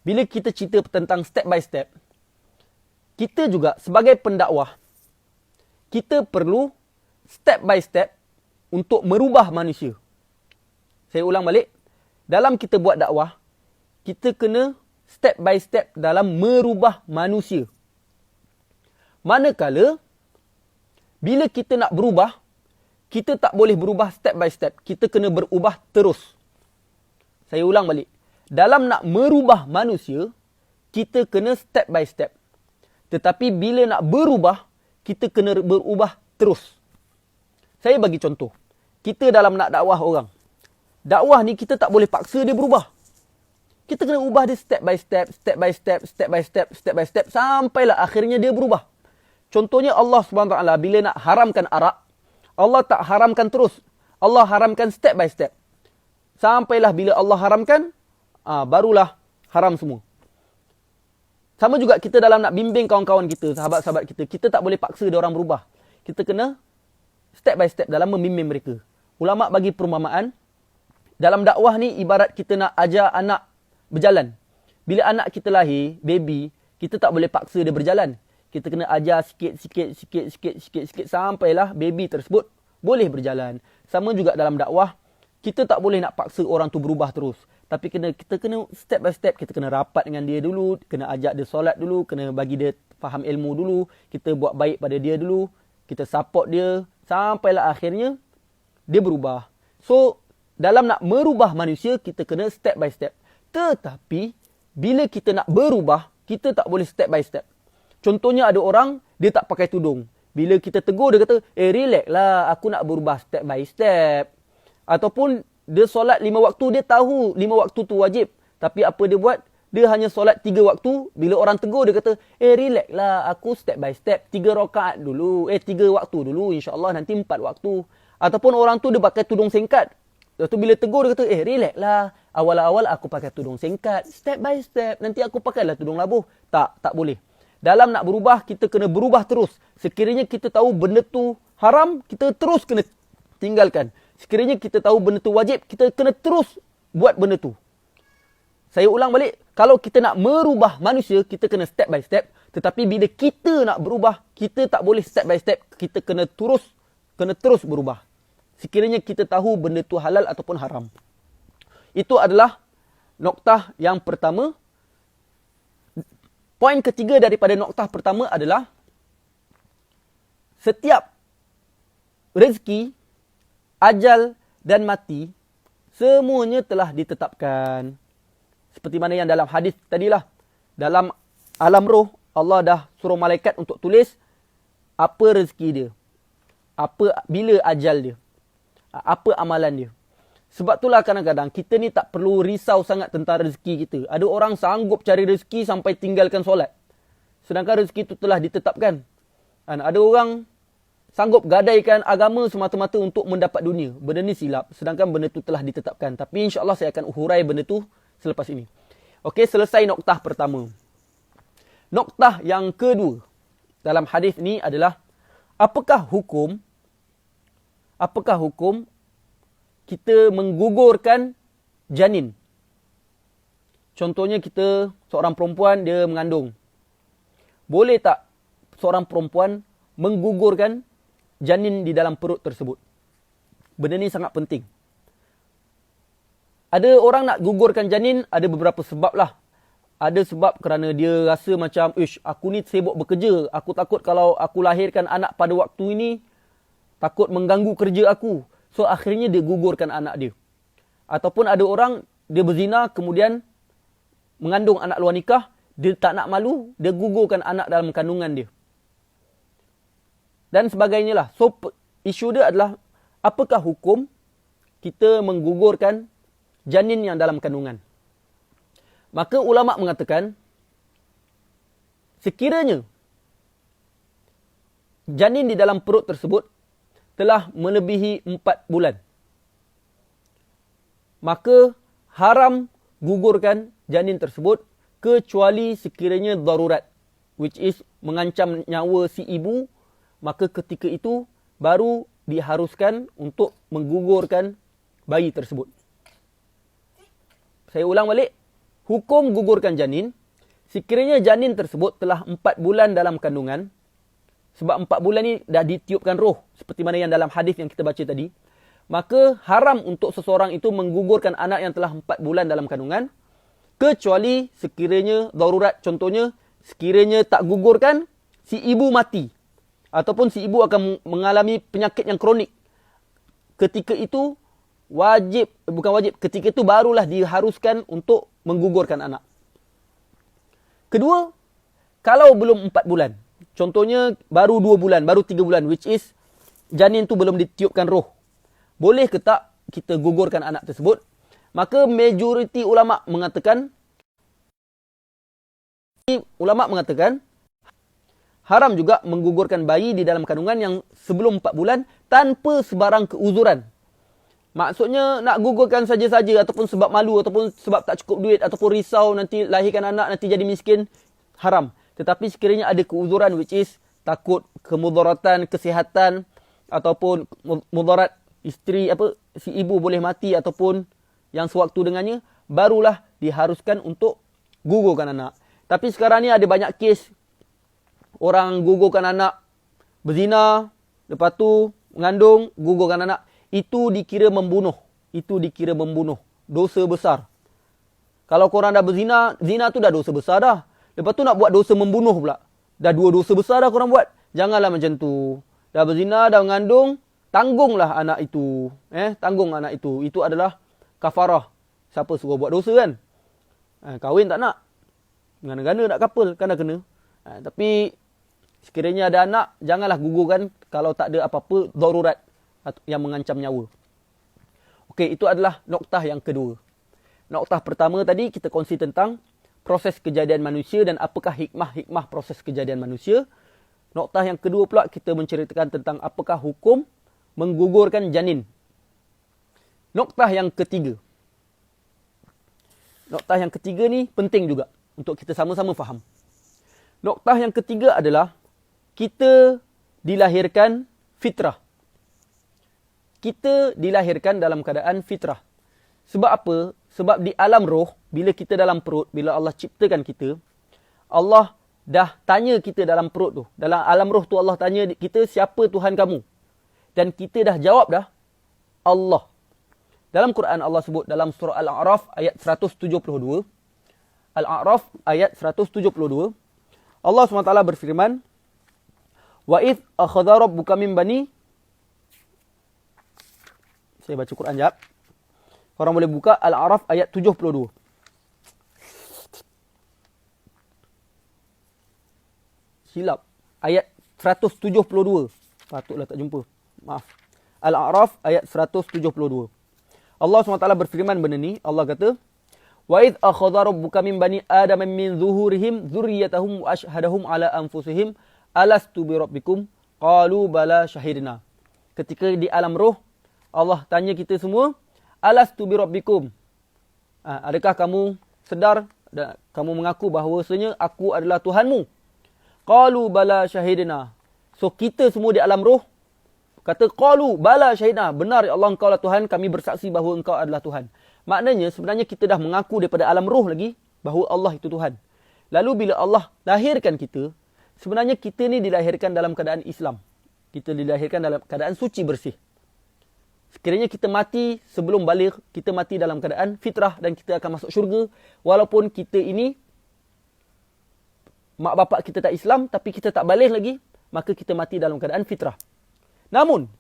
bila kita cerita tentang step by step, kita juga sebagai pendakwah, kita perlu step by step untuk merubah manusia. Saya ulang balik. Dalam kita buat dakwah, kita kena step by step dalam merubah manusia. Manakala, bila kita nak berubah, kita tak boleh berubah step by step. Kita kena berubah terus. Saya ulang balik. Dalam nak merubah manusia, kita kena step by step. Tetapi bila nak berubah, kita kena berubah terus. Saya bagi contoh. Kita dalam nak dakwah orang. Dakwah ni kita tak boleh paksa dia berubah. Kita kena ubah dia step by step, step by step, step by step, step by step, sampailah akhirnya dia berubah. Contohnya Allah SWT bila nak haramkan arak, Allah tak haramkan terus. Allah haramkan step by step. Sampailah bila Allah haramkan, barulah haram semua. Sama juga kita dalam nak bimbing kawan-kawan kita, sahabat-sahabat kita. Kita tak boleh paksa dia orang berubah. Kita kena step by step dalam membimbing mereka. Ulama' bagi perumpamaan, dalam dakwah ni ibarat kita nak ajar anak berjalan. Bila anak kita lahir, baby, kita tak boleh paksa dia berjalan. Kita kena ajar sikit, sampailah baby tersebut boleh berjalan. Sama juga dalam dakwah, kita tak boleh nak paksa orang tu berubah terus. Tapi kita kena step by step, kita kena rapat dengan dia dulu, kena ajak dia solat dulu, kena bagi dia faham ilmu dulu, kita buat baik pada dia dulu, kita support dia, sampailah akhirnya dia berubah. So, dalam nak merubah manusia, kita kena step by step. Tetapi, bila kita nak berubah, kita tak boleh step by step. Contohnya ada orang, dia tak pakai tudung. Bila kita tegur, dia kata, relax lah, aku nak berubah step by step. Ataupun, dia solat 5 waktu, dia tahu 5 waktu tu wajib. Tapi apa dia buat? Dia hanya solat 3 waktu. Bila orang tegur, dia kata, relax lah, aku step by step. 3 rakaat dulu. 3 waktu dulu, insyaAllah nanti 4 waktu. Ataupun orang tu, dia pakai tudung singkat. Lepas tu bila tegur, dia kata, relax lah, awal-awal aku pakai tudung singkat. Step by step, nanti aku pakailah tudung labuh. Tak boleh. Dalam nak berubah, kita kena berubah terus. Sekiranya kita tahu benda tu haram, kita terus kena tinggalkan. Sekiranya kita tahu benda tu wajib, kita kena terus buat benda tu. Saya ulang balik, kalau kita nak merubah manusia, kita kena step by step. Tetapi bila kita nak berubah, kita tak boleh step by step. Kita kena terus berubah. Sekiranya kita tahu benda tu halal ataupun haram. Itu adalah noktah yang pertama. Poin ketiga daripada noktah pertama adalah setiap rezeki, ajal dan mati semuanya telah ditetapkan. Seperti mana yang dalam hadis tadilah. Dalam alam roh, Allah dah suruh malaikat untuk tulis apa rezeki dia. Bila ajal dia. Apa amalan dia. Sebab itulah kadang-kadang kita ni tak perlu risau sangat tentang rezeki kita. Ada orang sanggup cari rezeki sampai tinggalkan solat. Sedangkan rezeki itu telah ditetapkan. Dan ada orang sanggup gadaikan agama semata-mata untuk mendapat dunia. Benda ni silap. Sedangkan benda itu telah ditetapkan. Tapi insyaAllah saya akan hurai benda itu selepas ini. Okey, selesai noktah pertama. Noktah yang kedua dalam hadis ni adalah apakah hukum kita menggugurkan janin. Contohnya kita seorang perempuan dia mengandung. Boleh tak seorang perempuan menggugurkan janin di dalam perut tersebut? Benda ni sangat penting. Ada orang nak gugurkan janin, ada beberapa sebab lah. Ada sebab kerana dia rasa macam, aku ni sibuk bekerja. Aku takut kalau aku lahirkan anak pada waktu ini, takut mengganggu kerja aku. So, akhirnya dia gugurkan anak dia. Ataupun ada orang, dia berzina, kemudian mengandung anak luar nikah, dia tak nak malu, dia gugurkan anak dalam kandungan dia. dan sebagainya lah. So, isu dia adalah apakah hukum kita menggugurkan janin yang dalam kandungan. Maka ulama mengatakan, sekiranya janin di dalam perut tersebut telah melebihi 4 bulan, maka haram gugurkan janin tersebut kecuali sekiranya darurat, which is mengancam nyawa si ibu, maka ketika itu baru diharuskan untuk menggugurkan bayi tersebut. Saya ulang balik, hukum gugurkan janin, sekiranya janin tersebut telah 4 bulan dalam kandungan, sebab 4 bulan ni dah ditiupkan roh, seperti mana yang dalam hadis yang kita baca tadi, maka haram untuk seseorang itu menggugurkan anak yang telah 4 bulan dalam kandungan, kecuali sekiranya darurat. Contohnya, sekiranya tak gugurkan, si ibu mati. Ataupun si ibu akan mengalami penyakit yang kronik. Ketika itu, ketika itu barulah diharuskan untuk menggugurkan anak. Kedua, kalau belum 4 bulan, contohnya baru 2 bulan, baru 3 bulan, which is janin tu belum ditiupkan roh, boleh ke tak kita gugurkan anak tersebut? Maka majoriti ulama mengatakan haram juga menggugurkan bayi di dalam kandungan yang sebelum 4 bulan tanpa sebarang keuzuran. Maksudnya nak gugurkan saja-saja ataupun sebab malu ataupun sebab tak cukup duit ataupun risau nanti lahirkan anak nanti jadi miskin, haram. Tetapi sekiranya ada keuzuran, which is takut kemudaratan kesihatan ataupun mudarat isteri, si ibu boleh mati ataupun yang sewaktu dengannya, barulah diharuskan untuk gugurkan anak. Tapi sekarang ni ada banyak kes orang gugurkan anak berzina, lepas tu mengandung, gugurkan anak. Itu dikira membunuh. Dosa besar. Kalau korang dah berzina, zina tu dah dosa besar dah. Lepas tu nak buat dosa membunuh pula. Dah 2 dosa besar dah korang buat. Janganlah macam tu. Dah berzina, dah mengandung, tanggunglah anak itu. Tanggung anak itu. Itu adalah kafarah. Siapa suruh buat dosa kan? Kahwin tak nak. Gana-gana nak couple, kan dah kena. Tapi sekiranya ada anak, janganlah gugurkan kalau tak ada apa-apa darurat yang mengancam nyawa. Okey, itu adalah noktah yang kedua. Noktah pertama tadi kita kongsi tentang proses kejadian manusia dan apakah hikmah-hikmah proses kejadian manusia. Noktah yang kedua pula kita menceritakan tentang apakah hukum menggugurkan janin. Noktah yang ketiga. Noktah yang ketiga ni penting juga untuk kita sama-sama faham. Noktah yang ketiga adalah kita dilahirkan fitrah. Kita dilahirkan dalam keadaan fitrah. Sebab apa? Sebab di alam roh, bila kita dalam perut, bila Allah ciptakan kita, Allah dah tanya kita dalam perut tu. Dalam alam roh tu Allah tanya kita, siapa Tuhan kamu? Dan kita dah jawab dah, Allah. Dalam Quran Allah sebut dalam surah Al-A'raf ayat 172. Al-A'raf ayat 172. Allah SWT berfirman, Wa idh akhadha rabbuka min bani. Saya baca Quran jap. Korang boleh buka Al-A'raf ayat 72. Silap. Ayat 172. Patutlah tak jumpa. Maaf. Al-A'raf ayat 172. Allah SWT berfirman benda ni. Allah kata, Wa idh akhadha rabbuka min bani Adam min zuhurihim dzurriyyatahum wa ashhadahum ala anfusihim alastu bi rabbikum qalu bala syahidna. Ketika di alam roh Allah tanya kita semua, alastu bi rabbikum? Adakah kamu sedar dan kamu mengaku bahawasanya aku adalah Tuhanmu? Qalu bala syahidna. So kita semua di alam roh kata qalu bala syahidna. Benar ya Allah, engkau lah Tuhan, kami bersaksi bahawa engkau adalah Tuhan. Maknanya sebenarnya kita dah mengaku daripada alam roh lagi bahawa Allah itu Tuhan. Lalu bila Allah lahirkan kita, sebenarnya kita ni dilahirkan dalam keadaan Islam. Kita dilahirkan dalam keadaan suci bersih. Sekiranya kita mati sebelum balik, kita mati dalam keadaan fitrah dan kita akan masuk syurga. Walaupun kita ini, mak bapak kita tak Islam, tapi kita tak balik lagi, maka kita mati dalam keadaan fitrah. Namun,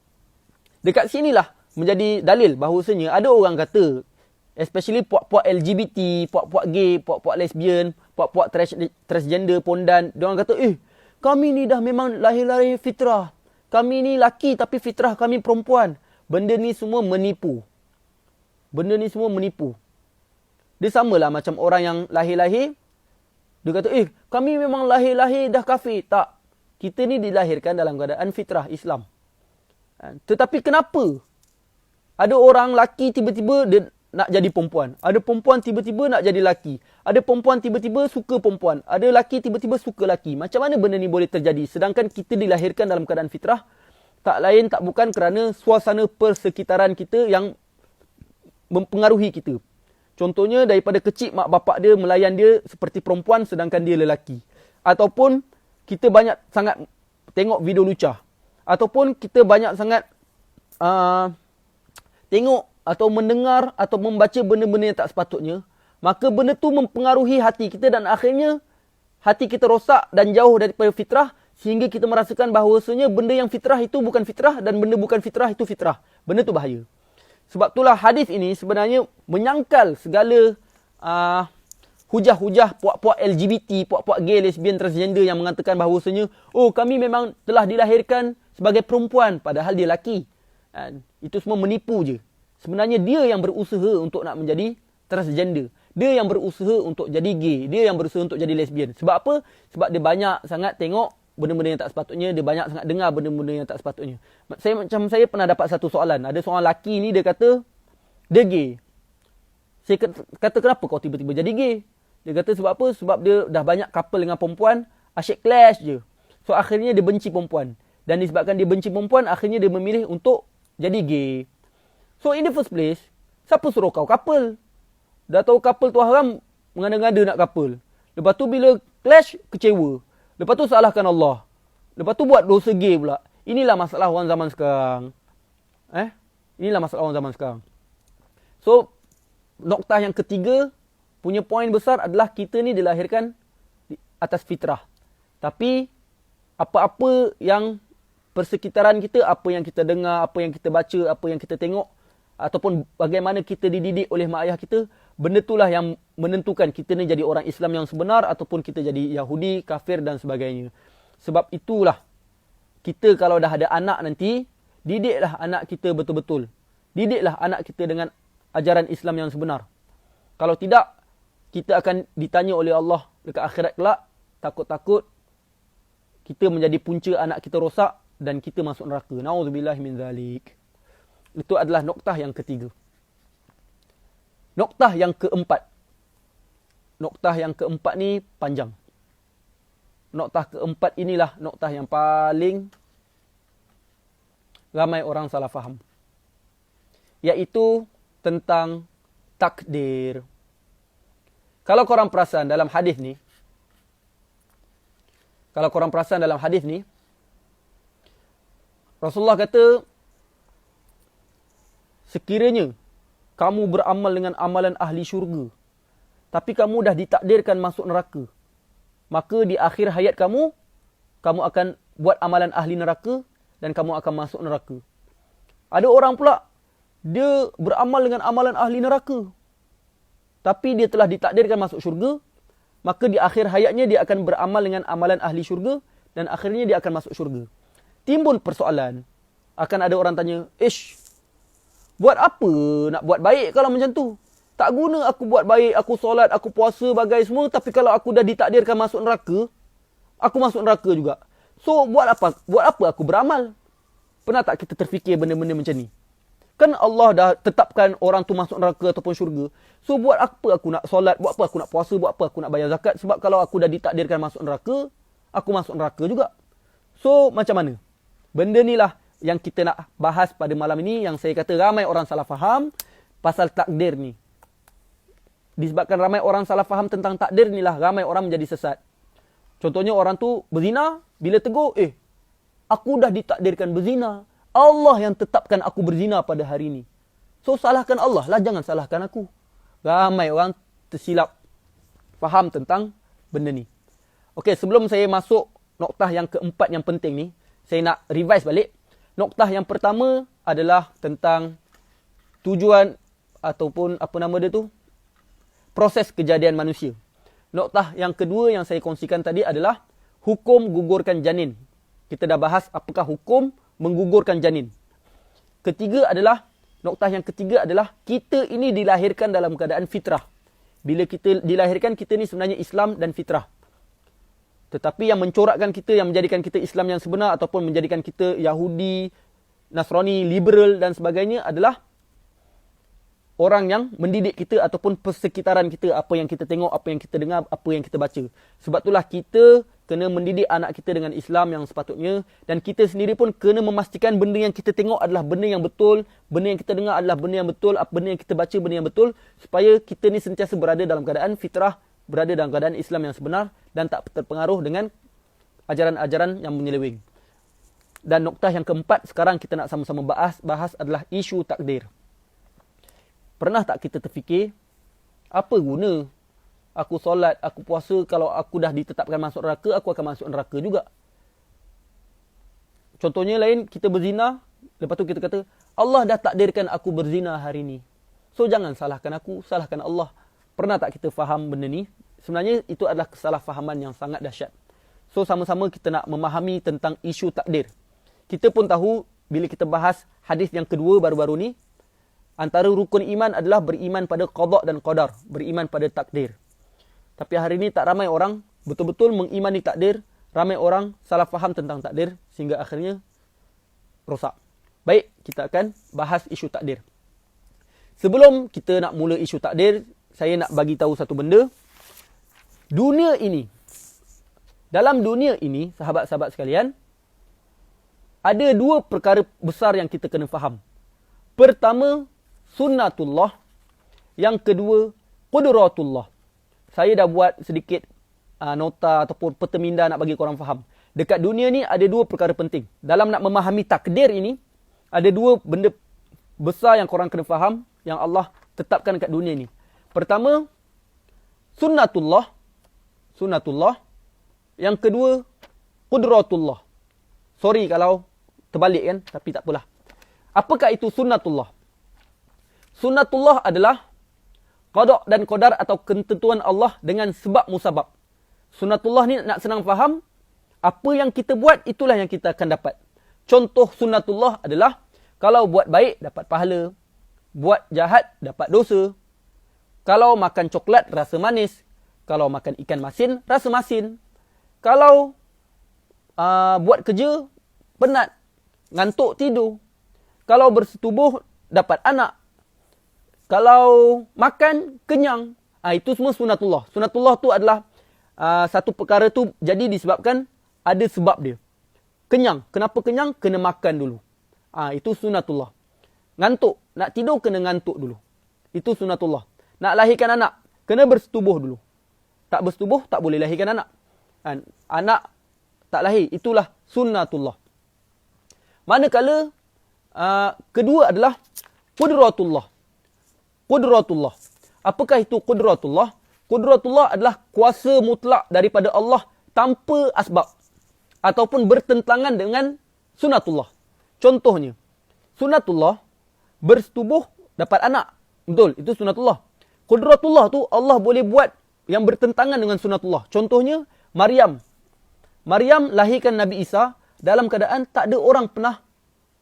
dekat sinilah menjadi dalil bahawasanya ada orang kata, especially puak-puak LGBT, puak-puak gay, puak-puak lesbian, puak-puak transgender, pondan, diorang kata, kami ni dah memang lahir-lahir fitrah. kami ni laki tapi fitrah kami perempuan. Benda ni semua menipu. Benda ni semua menipu. Dia samalah macam orang yang lahir-lahir. Dia kata, kami memang lahir-lahir dah kafir. Tak. Kita ni dilahirkan dalam keadaan fitrah Islam. Tetapi kenapa? Ada orang laki tiba-tiba dia nak jadi perempuan. Ada perempuan tiba-tiba nak jadi laki. Ada perempuan tiba-tiba suka perempuan. Ada laki tiba-tiba suka laki. Macam mana benda ni boleh terjadi? Sedangkan kita dilahirkan dalam keadaan fitrah. Tak lain tak bukan kerana suasana persekitaran kita yang mempengaruhi kita. Contohnya daripada kecil mak bapak dia melayan dia seperti perempuan sedangkan dia lelaki. Ataupun kita banyak sangat tengok video lucah. Ataupun kita banyak sangat tengok atau mendengar atau membaca benda-benda yang tak sepatutnya. Maka benda tu mempengaruhi hati kita dan akhirnya hati kita rosak dan jauh daripada fitrah. Sehingga kita merasakan bahawasanya benda yang fitrah itu bukan fitrah dan benda bukan fitrah itu fitrah. Benda tu bahaya. Sebab itulah hadis ini sebenarnya menyangkal segala hujah-hujah puak-puak LGBT, puak-puak gay, lesbian, transgender yang mengatakan bahawasanya, kami memang telah dilahirkan sebagai perempuan padahal dia lelaki. Itu semua menipu je. Sebenarnya dia yang berusaha untuk nak menjadi transgender. Dia yang berusaha untuk jadi gay. Dia yang berusaha untuk jadi lesbian. Sebab apa? Sebab dia banyak sangat tengok benda-benda yang tak sepatutnya, dia banyak sangat dengar benda-benda yang tak sepatutnya. Saya pernah dapat satu soalan. Ada seorang lelaki ni dia kata dia gay. Saya kata kenapa kau tiba-tiba jadi gay? Dia kata sebab apa? Sebab dia dah banyak couple dengan perempuan, asyik clash je. So akhirnya dia benci perempuan. Dan disebabkan dia benci perempuan, akhirnya dia memilih untuk jadi gay. So in the first place, siapa suruh kau couple? Dah tahu couple tu haram, mengada-ngada nak couple. Lepas tu bila clash, kecewa. Lepas tu salahkan Allah. Lepas tu buat dosa gay pula. Inilah masalah orang zaman sekarang. Inilah masalah orang zaman sekarang. So, noktah yang ketiga, punya poin besar adalah kita ni dilahirkan atas fitrah. Tapi, apa-apa yang persekitaran kita, apa yang kita dengar, apa yang kita baca, apa yang kita tengok, ataupun bagaimana kita dididik oleh mak ayah kita, benda itulah yang menentukan kita ni jadi orang Islam yang sebenar ataupun kita jadi Yahudi, kafir dan sebagainya. Sebab itulah kita kalau dah ada anak nanti, didiklah anak kita betul-betul. Didiklah anak kita dengan ajaran Islam yang sebenar. Kalau tidak, kita akan ditanya oleh Allah dekat akhirat kelak, takut-takut kita menjadi punca anak kita rosak dan kita masuk neraka. Na'udzubillah min zalik. Itu adalah noktah yang ketiga. Noktah yang keempat. Noktah yang keempat ni panjang. Noktah keempat inilah noktah yang paling ramai orang salah faham. Iaitu tentang takdir. Kalau korang perasan dalam hadis ni, Rasulullah kata, sekiranya kamu beramal dengan amalan ahli syurga, tapi kamu dah ditakdirkan masuk neraka, maka di akhir hayat kamu akan buat amalan ahli neraka dan kamu akan masuk neraka. Ada orang pula, dia beramal dengan amalan ahli neraka, tapi dia telah ditakdirkan masuk syurga, maka di akhir hayatnya dia akan beramal dengan amalan ahli syurga dan akhirnya dia akan masuk syurga. Timbul persoalan, akan ada orang tanya, buat apa nak buat baik kalau macam tu? Tak guna aku buat baik, aku solat, aku puasa, bagai semua. Tapi kalau aku dah ditakdirkan masuk neraka, aku masuk neraka juga. So, buat apa aku beramal? Pernah tak kita terfikir benda-benda macam ni? Kan Allah dah tetapkan orang tu masuk neraka ataupun syurga. So, buat apa aku nak solat? Buat apa aku nak puasa? Buat apa aku nak bayar zakat? Sebab kalau aku dah ditakdirkan masuk neraka, aku masuk neraka juga. So, macam mana? Benda ni lah yang kita nak bahas pada malam ini, yang saya kata ramai orang salah faham pasal takdir ni. Disebabkan ramai orang salah faham tentang takdir ni lah, ramai orang menjadi sesat. Contohnya orang tu berzina, bila tegur, aku dah ditakdirkan berzina. Allah yang tetapkan aku berzina pada hari ini. So salahkan Allah lah, jangan salahkan aku. Ramai orang tersilap faham tentang benda ni. Okey, sebelum saya masuk noktah yang keempat yang penting ni, saya nak revise balik. Noktah yang pertama adalah tentang tujuan ataupun proses kejadian manusia. Noktah yang kedua yang saya kongsikan tadi adalah hukum gugurkan janin. Kita dah bahas apakah hukum menggugurkan janin. Noktah yang ketiga adalah kita ini dilahirkan dalam keadaan fitrah. Bila kita dilahirkan, kita ni sebenarnya Islam dan fitrah. Tetapi yang mencorakkan kita, yang menjadikan kita Islam yang sebenar ataupun menjadikan kita Yahudi, Nasrani, liberal dan sebagainya adalah orang yang mendidik kita ataupun persekitaran kita. Apa yang kita tengok, apa yang kita dengar, apa yang kita baca. Sebab itulah kita kena mendidik anak kita dengan Islam yang sepatutnya. Dan kita sendiri pun kena memastikan benda yang kita tengok adalah benda yang betul. Benda yang kita dengar adalah benda yang betul. Benda yang kita baca, benda yang betul. Supaya kita ni sentiasa berada dalam keadaan fitrah. Berada dalam keadaan Islam yang sebenar. Dan tak terpengaruh dengan ajaran-ajaran yang menyeleweng. Dan noktah yang keempat sekarang kita nak sama-sama bahas adalah isu takdir. Pernah tak kita terfikir, apa guna aku solat, aku puasa, kalau aku dah ditetapkan masuk neraka, aku akan masuk neraka juga. Contohnya lain, kita berzina, lepas tu kita kata, Allah dah takdirkan aku berzina hari ni. So jangan salahkan aku, salahkan Allah. Pernah tak kita faham benda ni? Sebenarnya itu adalah kesalahfahaman yang sangat dahsyat. So sama-sama kita nak memahami tentang isu takdir. Kita pun tahu, bila kita bahas hadis yang kedua baru-baru ni, antara rukun iman adalah beriman pada qada dan qadar. Beriman pada takdir. Tapi hari ini tak ramai orang betul-betul mengimani takdir. Ramai orang salah faham tentang takdir. Sehingga akhirnya rosak. Baik, kita akan bahas isu takdir. Sebelum kita nak mula isu takdir, saya nak bagi tahu satu benda. Dalam dunia ini, sahabat-sahabat sekalian, ada dua perkara besar yang kita kena faham. Pertama, sunnatullah. Yang kedua, qudratullah. Saya dah buat sedikit nota ataupun peta minda nak bagi korang faham. Dekat dunia ni ada dua perkara penting. Dalam nak memahami takdir ini, ada dua benda besar yang korang kena faham yang Allah tetapkan dekat dunia ni. Pertama, sunnatullah. Yang kedua, qudratullah. Sorry kalau terbalik kan, tapi tak apalah. Apakah itu sunnatullah? Sunnatullah adalah qada dan qadar atau ketentuan Allah dengan sebab musabab. Sunnatullah ni nak senang faham, apa yang kita buat itulah yang kita akan dapat. Contoh sunnatullah adalah kalau buat baik dapat pahala, buat jahat dapat dosa. Kalau makan coklat rasa manis, kalau makan ikan masin rasa masin. Kalau buat kerja penat, ngantuk tidur. Kalau bersetubuh dapat anak. Kalau makan, kenyang. Itu semua sunnatullah. Sunnatullah tu adalah satu perkara tu jadi disebabkan ada sebab dia. Kenyang. Kenapa kenyang? Kena makan dulu. Itu sunnatullah. Ngantuk. Nak tidur, kena ngantuk dulu. Itu sunnatullah. Nak lahirkan anak, kena bersetubuh dulu. Tak bersetubuh, tak boleh lahirkan anak. Anak tak lahir. Itulah sunnatullah. Manakala kedua adalah qudratullah. Qudratullah. Apakah itu qudratullah? Qudratullah adalah kuasa mutlak daripada Allah tanpa asbab. Ataupun bertentangan dengan sunnatullah. Contohnya, sunnatullah, bersetubuh dapat anak. Betul, itu sunnatullah. Qudratullah tu Allah boleh buat yang bertentangan dengan sunnatullah. Contohnya, Maryam. Maryam lahirkan Nabi Isa dalam keadaan tak ada orang pernah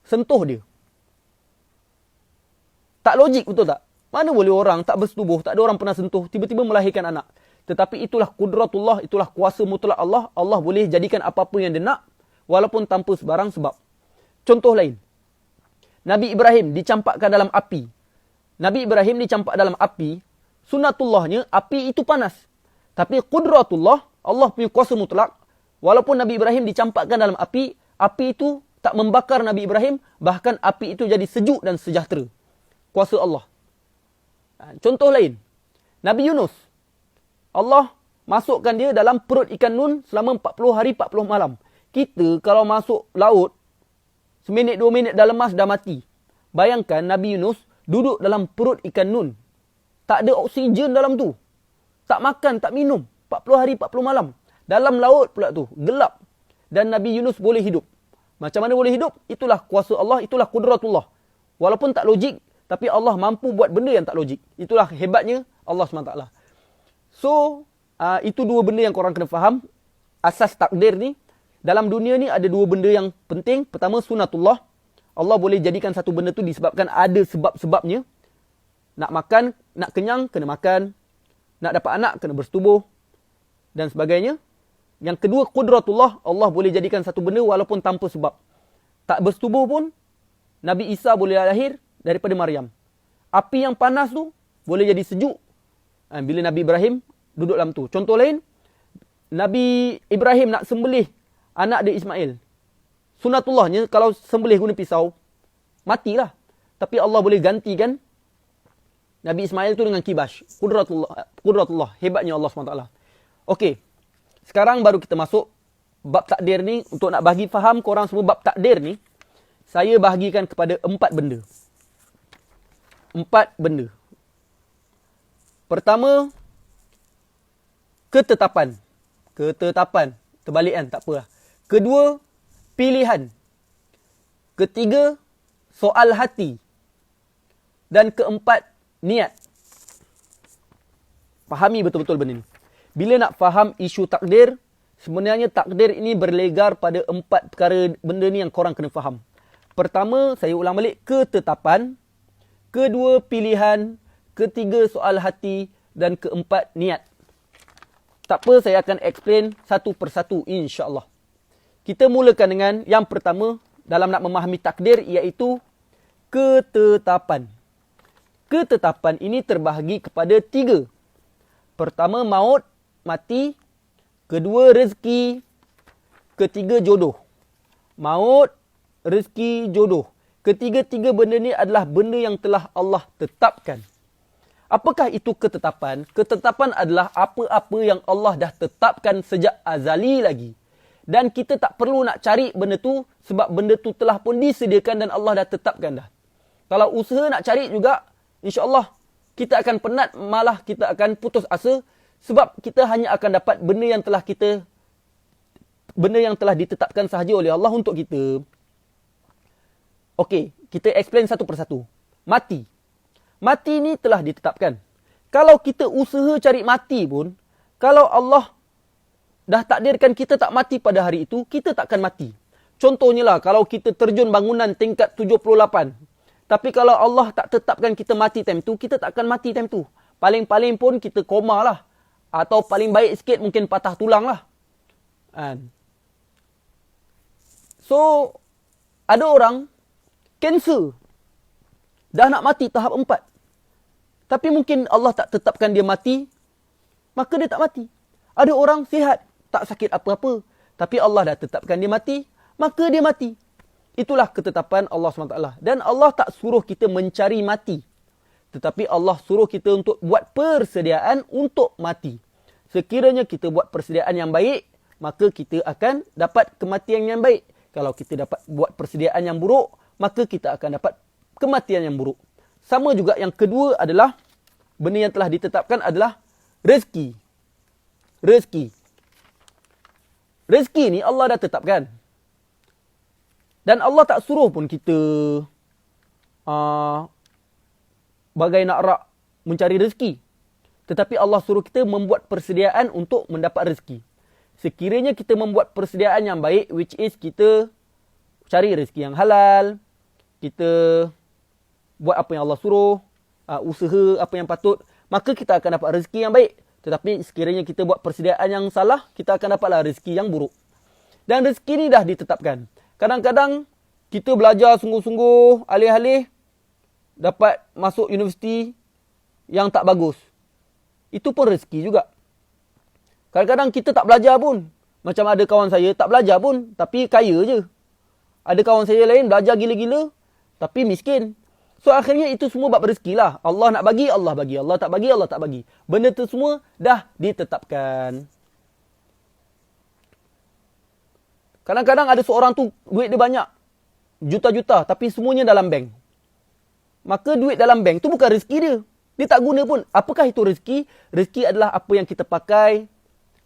sentuh dia. Tak logik, betul tak? Mana boleh orang tak bersetubuh, tak ada orang pernah sentuh, tiba-tiba melahirkan anak. Tetapi itulah qudratullah, itulah kuasa mutlak Allah. Allah boleh jadikan apa-apa yang dia nak, walaupun tanpa sebarang sebab. Contoh lain. Nabi Ibrahim dicampakkan dalam api. Nabi Ibrahim dicampak dalam api, sunnatullahnya, api itu panas. Tapi qudratullah, Allah punya kuasa mutlak, walaupun Nabi Ibrahim dicampakkan dalam api, api itu tak membakar Nabi Ibrahim, bahkan api itu jadi sejuk dan sejahtera. Kuasa Allah. Contoh lain, Nabi Yunus. Allah masukkan dia dalam perut ikan nun selama 40 hari 40 malam. Kita kalau masuk laut, seminit 2 minit dah lemas, dah mati. Bayangkan Nabi Yunus duduk dalam perut ikan nun. Tak ada oksigen dalam tu. Tak makan, tak minum. 40 hari 40 malam. Dalam laut pula tu, gelap. Dan Nabi Yunus boleh hidup. Macam mana boleh hidup? Itulah kuasa Allah, itulah qudratullah. Walaupun tak logik, tapi Allah mampu buat benda yang tak logik. Itulah hebatnya Allah SWT. So, itu dua benda yang korang kena faham. Asas takdir ni. Dalam dunia ni ada dua benda yang penting. Pertama, sunatullah. Allah boleh jadikan satu benda tu disebabkan ada sebab-sebabnya. Nak makan, nak kenyang, kena makan. Nak dapat anak, kena bersetubuh. Dan sebagainya. Yang kedua, qudratullah. Allah boleh jadikan satu benda walaupun tanpa sebab. Tak bersetubuh pun, Nabi Isa boleh lahir daripada Maryam. Api yang panas tu boleh jadi sejuk bila Nabi Ibrahim duduk dalam tu. Contoh lain, Nabi Ibrahim nak sembelih anak dia Ismail. Sunatullahnya kalau sembelih guna pisau, matilah. Tapi Allah boleh gantikan Nabi Ismail tu dengan kibash. Qudratullah. Hebatnya Allah SWT. Okey. Sekarang baru kita masuk bab takdir ni. Untuk nak bagi faham korang semua bab takdir ni, saya bahagikan kepada 4 benda. 4 benda. Pertama, ketetapan. Ketetapan. Terbalik kan? Tak apalah. Kedua, pilihan. Ketiga, soal hati. Dan keempat, niat. Fahami betul-betul benda ni. Bila nak faham isu takdir, sebenarnya takdir ini berlegar pada 4 perkara benda ni yang korang kena faham. Pertama, saya ulang balik, ketetapan. Kedua, pilihan. Ketiga, soal hati. Dan keempat, niat. Tak apa, saya akan explain satu persatu insya-Allah. Kita mulakan dengan yang pertama dalam nak memahami takdir, iaitu ketetapan. Ketetapan ini terbahagi kepada 3. Pertama, maut, mati. Kedua, rezeki. Ketiga, jodoh. Maut, rezeki, jodoh. Ketiga-tiga benda ni adalah benda yang telah Allah tetapkan. Apakah itu ketetapan? Ketetapan adalah apa-apa yang Allah dah tetapkan sejak azali lagi. Dan kita tak perlu nak cari benda tu sebab benda tu telah pun disediakan dan Allah dah tetapkan dah. Kalau usaha nak cari juga, insya-Allah kita akan penat, malah kita akan putus asa sebab kita hanya akan dapat benda yang telah ditetapkan sahaja oleh Allah untuk kita. Okey, kita explain satu persatu. Mati. Mati ni telah ditetapkan. Kalau kita usaha cari mati pun, kalau Allah dah takdirkan kita tak mati pada hari itu, kita takkan mati. Contohnya lah, kalau kita terjun bangunan tingkat 78. Tapi kalau Allah tak tetapkan kita mati time tu, kita takkan mati time tu. Paling-paling pun kita koma lah. Atau paling baik sikit mungkin patah tulang lah. So, ada orang kanser. Dah nak mati tahap 4. Tapi mungkin Allah tak tetapkan dia mati, maka dia tak mati. Ada orang sihat, tak sakit apa-apa. Tapi Allah dah tetapkan dia mati, maka dia mati. Itulah ketetapan Allah SWT. Dan Allah tak suruh kita mencari mati. Tetapi Allah suruh kita untuk buat persediaan untuk mati. Sekiranya kita buat persediaan yang baik, maka kita akan dapat kematian yang baik. Kalau kita dapat buat persediaan yang buruk, maka kita akan dapat kematian yang buruk. Sama juga yang kedua adalah, benda yang telah ditetapkan adalah rezeki. Rezeki. Rezeki ni Allah dah tetapkan. Dan Allah tak suruh pun kita bagai nak rak mencari rezeki. Tetapi Allah suruh kita membuat persediaan untuk mendapat rezeki. Sekiranya kita membuat persediaan yang baik, which is kita cari rezeki yang halal, kita buat apa yang Allah suruh, usaha apa yang patut, maka kita akan dapat rezeki yang baik. Tetapi sekiranya kita buat persediaan yang salah, kita akan dapatlah rezeki yang buruk. Dan rezeki ni dah ditetapkan. Kadang-kadang kita belajar sungguh-sungguh, alih-alih dapat masuk universiti yang tak bagus. Itu pun rezeki juga. Kadang-kadang kita tak belajar pun. Macam ada kawan saya tak belajar pun, tapi kaya je. Ada kawan saya lain belajar gila-gila, tapi miskin. So akhirnya itu semua bab rezeki lah. Allah nak bagi, Allah bagi. Allah tak bagi, Allah tak bagi. Benda tu semua dah ditetapkan. Kadang-kadang ada seorang tu duit dia banyak. Juta-juta, tapi semuanya dalam bank. Maka duit dalam bank tu bukan rezeki dia. Dia tak guna pun. Apakah itu rezeki? Rezeki adalah apa yang kita pakai,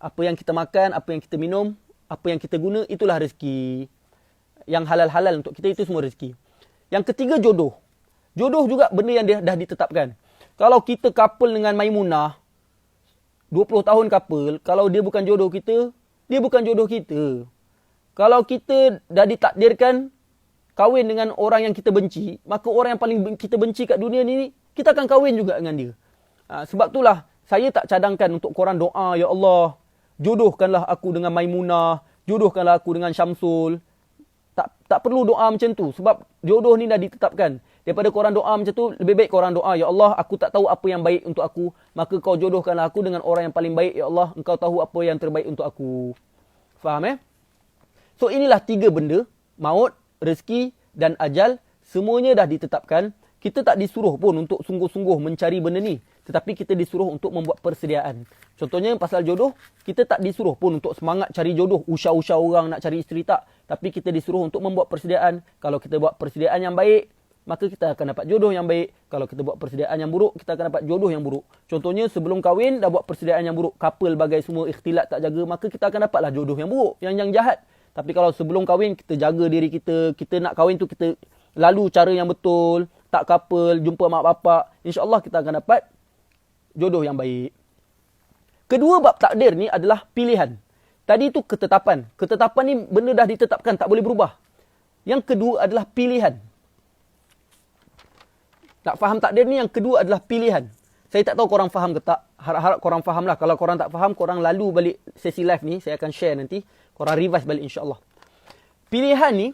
apa yang kita makan, apa yang kita minum, apa yang kita guna, itulah rezeki. Yang halal-halal untuk kita, itu semua rezeki. Yang ketiga, jodoh. Jodoh juga benda yang dah ditetapkan. Kalau kita couple dengan Maimunah, 20 tahun couple, kalau dia bukan jodoh kita, dia bukan jodoh kita. Kalau kita dah ditakdirkan kahwin dengan orang yang kita benci, maka orang yang paling kita benci kat dunia ni, kita akan kahwin juga dengan dia. Sebab itulah, saya tak cadangkan untuk korang doa, Ya Allah, jodohkanlah aku dengan Maimunah, jodohkanlah aku dengan Syamsul. Tak perlu doa macam tu. Sebab jodoh ni dah ditetapkan. Daripada korang doa macam tu, lebih baik korang doa, Ya Allah, aku tak tahu apa yang baik untuk aku, maka kau jodohkanlah aku dengan orang yang paling baik, Ya Allah, engkau tahu apa yang terbaik untuk aku. Faham So inilah 3 benda, maut, rezeki dan ajal, semuanya dah ditetapkan. Kita tak disuruh pun untuk sungguh-sungguh mencari benda ni, tetapi kita disuruh untuk membuat persediaan. Contohnya pasal jodoh, kita tak disuruh pun untuk semangat cari jodoh, usah-usah orang nak cari isteri, tak. Tapi kita disuruh untuk membuat persediaan. Kalau kita buat persediaan yang baik, maka kita akan dapat jodoh yang baik. Kalau kita buat persediaan yang buruk, kita akan dapat jodoh yang buruk. Contohnya sebelum kahwin dah buat persediaan yang buruk, couple bagai semua ikhtilat tak jaga, maka kita akan dapatlah jodoh yang buruk, yang jahat. Tapi kalau sebelum kahwin kita jaga diri kita, kita nak kahwin tu kita lalu cara yang betul, tak couple, jumpa mak bapak, insya-Allah kita akan dapat jodoh yang baik. Kedua bab takdir ni adalah pilihan. Tadi tu ketetapan. Ketetapan ni benda dah ditetapkan, tak boleh berubah. Yang kedua adalah pilihan. Nak faham takdir ni, yang kedua adalah pilihan. Saya tak tahu korang faham ke tak. Harap-harap korang faham lah. Kalau korang tak faham, korang lalu balik sesi live ni. Saya akan share nanti. Korang revise balik insya-Allah. Pilihan ni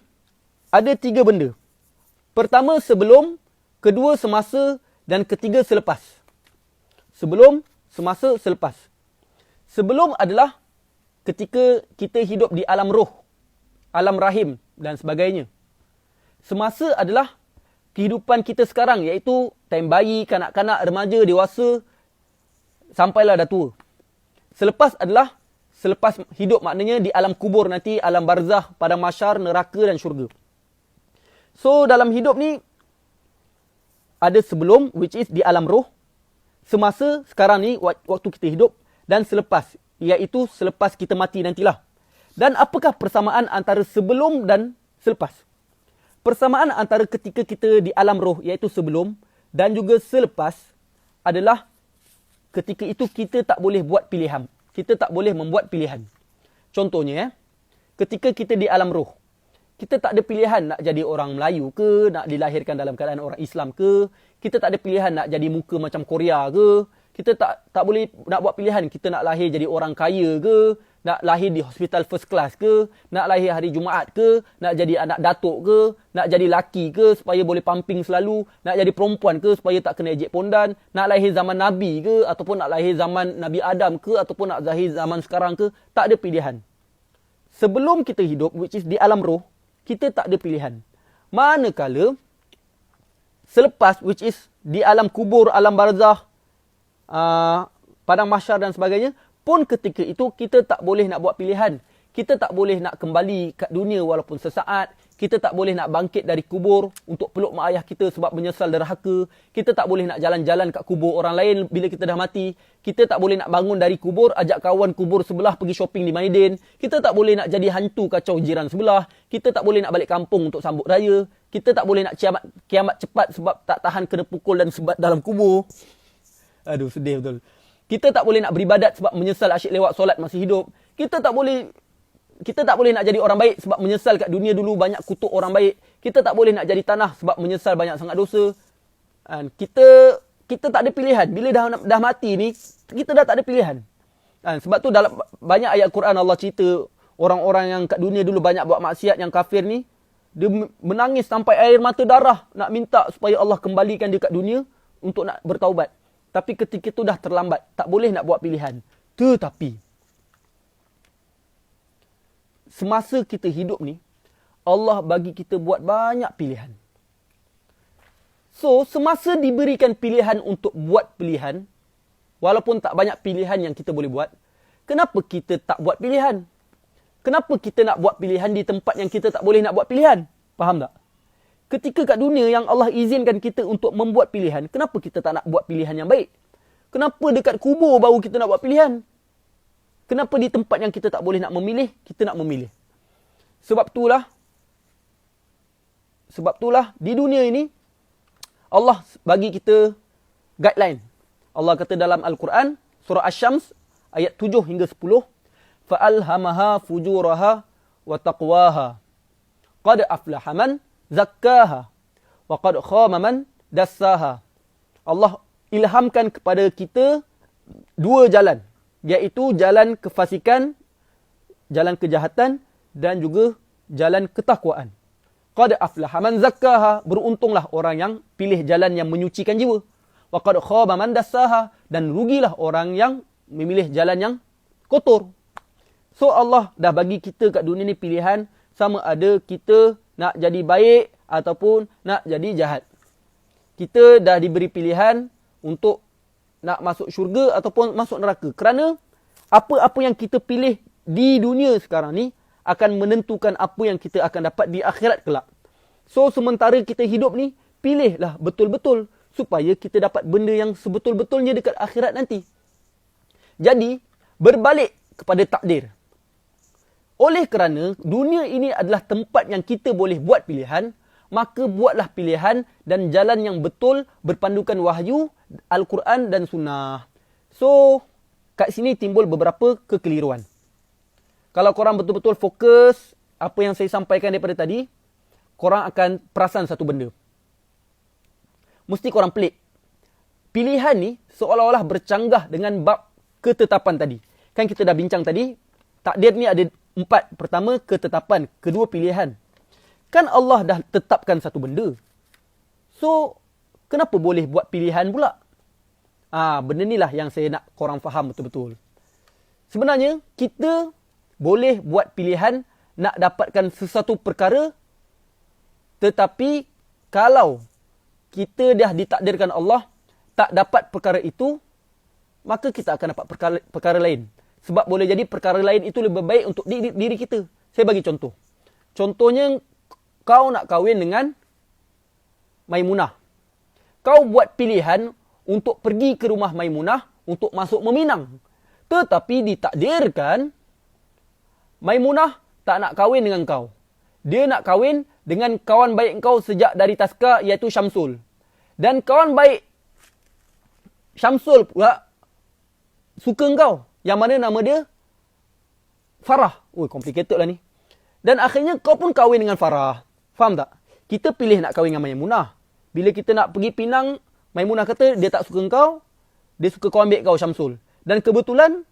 ada 3 benda. Pertama sebelum, kedua semasa dan ketiga selepas. Sebelum, semasa, selepas. Sebelum adalah ketika kita hidup di alam roh, alam rahim dan sebagainya. Semasa adalah kehidupan kita sekarang, iaitu time bayi, kanak-kanak, remaja, dewasa, sampailah dah tua. Selepas adalah selepas hidup, maknanya di alam kubur nanti, alam barzah, padang mahsyar, neraka dan syurga. So dalam hidup ni ada sebelum, which is di alam roh, semasa sekarang ni waktu kita hidup, dan selepas, iaitu selepas kita mati nantilah. Dan apakah persamaan antara sebelum dan selepas? Persamaan antara ketika kita di alam roh, iaitu sebelum, dan juga selepas adalah ketika itu kita tak boleh buat pilihan. Kita tak boleh membuat pilihan. Contohnya, ketika kita di alam roh, kita tak ada pilihan nak jadi orang Melayu ke, nak dilahirkan dalam keadaan orang Islam ke, kita tak ada pilihan nak jadi muka macam Korea ke, kita tak boleh nak buat pilihan kita nak lahir jadi orang kaya ke, nak lahir di hospital first class ke, nak lahir hari Jumaat ke, nak jadi anak datuk ke, nak jadi laki ke supaya boleh pumping selalu, nak jadi perempuan ke supaya tak kena ejek pondan, nak lahir zaman Nabi ke, ataupun nak lahir zaman Nabi Adam ke, ataupun nak lahir zaman sekarang ke, tak ada pilihan. Sebelum kita hidup, which is di alam roh, kita tak ada pilihan. Manakala selepas, which is di alam kubur, alam barzah, padang mahsyar dan sebagainya, pun ketika itu kita tak boleh nak buat pilihan. Kita tak boleh nak kembali kat dunia walaupun sesaat. Kita tak boleh nak bangkit dari kubur untuk peluk mak ayah kita sebab menyesal derhaka. Kita tak boleh nak jalan-jalan kat kubur orang lain bila kita dah mati. Kita tak boleh nak bangun dari kubur, ajak kawan kubur sebelah pergi shopping di Maidin. Kita tak boleh nak jadi hantu kacau jiran sebelah. Kita tak boleh nak balik kampung untuk sambut raya. Kita tak boleh nak kiamat cepat sebab tak tahan kena pukul dan sebat dalam kubur. Aduh, sedih betul. Kita tak boleh nak beribadat sebab menyesal asyik lewat solat masih hidup. Kita tak boleh nak jadi orang baik sebab menyesal kat dunia dulu banyak kutuk orang baik. Kita tak boleh nak jadi tanah sebab menyesal banyak sangat dosa. Kita tak ada pilihan. Bila dah mati ni, kita dah tak ada pilihan. Sebab tu dalam banyak ayat Quran Allah cerita orang-orang yang kat dunia dulu banyak buat maksiat, yang kafir ni, dia menangis sampai air mata darah nak minta supaya Allah kembalikan dia kat dunia untuk nak bertaubat. Tapi ketika itu dah terlambat. Tak boleh nak buat pilihan. Tetapi, semasa kita hidup ni, Allah bagi kita buat banyak pilihan. So, semasa diberikan pilihan untuk buat pilihan, walaupun tak banyak pilihan yang kita boleh buat, kenapa kita tak buat pilihan? Kenapa kita nak buat pilihan di tempat yang kita tak boleh nak buat pilihan? Faham tak? Ketika kat dunia yang Allah izinkan kita untuk membuat pilihan, kenapa kita tak nak buat pilihan yang baik? Kenapa dekat kubur baru kita nak buat pilihan? Kenapa di tempat yang kita tak boleh nak memilih, kita nak memilih? Sebab itulah di dunia ini, Allah bagi kita guideline. Allah kata dalam Al-Quran, surah Asy-Syams, ayat 7 hingga 10, فَأَلْهَمَهَا فُجُورَهَا wa taqwaha. Qad aflaha man zakkaha wa qad khaba man dassaha. Allah ilhamkan kepada kita dua jalan, iaitu jalan kefasikan, jalan kejahatan dan juga jalan ketakwaan. Qad aflaha man zakkaha, beruntunglah orang yang pilih jalan yang menyucikan jiwa. Wa qad khaba man dassaha, dan rugilah orang yang memilih jalan yang kotor. So Allah dah bagi kita kat dunia ni pilihan, sama ada kita nak jadi baik ataupun nak jadi jahat. Kita dah diberi pilihan untuk nak masuk syurga ataupun masuk neraka. Kerana apa-apa yang kita pilih di dunia sekarang ni akan menentukan apa yang kita akan dapat di akhirat kelak. So sementara kita hidup ni, pilihlah betul-betul supaya kita dapat benda yang sebetul-betulnya dekat akhirat nanti. Jadi, berbalik kepada takdir. Oleh kerana dunia ini adalah tempat yang kita boleh buat pilihan, maka buatlah pilihan dan jalan yang betul berpandukan wahyu, Al-Quran dan Sunnah. So, kat sini timbul beberapa kekeliruan. Kalau korang betul-betul fokus apa yang saya sampaikan daripada tadi, korang akan perasan satu benda. Mesti korang pelik. Pilihan ni seolah-olah bercanggah dengan bab ketetapan tadi. Kan kita dah bincang tadi, takdir ni ada 4. Pertama, ketetapan. Kedua, pilihan. Kan Allah dah tetapkan satu benda. So, kenapa boleh buat pilihan pula? Benda ni lah yang saya nak korang faham betul-betul. Sebenarnya, kita boleh buat pilihan nak dapatkan sesuatu perkara, tetapi kalau kita dah ditakdirkan Allah tak dapat perkara itu, maka kita akan dapat perkara lain. Sebab boleh jadi perkara lain itu lebih baik untuk diri kita. Saya bagi contoh. Contohnya, kau nak kahwin dengan Maimunah. Kau buat pilihan untuk pergi ke rumah Maimunah untuk masuk meminang. Tetapi ditakdirkan Maimunah tak nak kahwin dengan kau. Dia nak kahwin dengan kawan baik kau sejak dari taska, iaitu Syamsul. Dan kawan baik Syamsul pula suka kau, yang mana nama dia Farah. Complicated lah ni. Dan akhirnya kau pun kahwin dengan Farah. Faham tak? Kita pilih nak kahwin dengan Maimunah. Bila kita nak pergi Pinang, Maimunah kata dia tak suka kau, dia suka kawan baik kau Syamsul. Dan kebetulan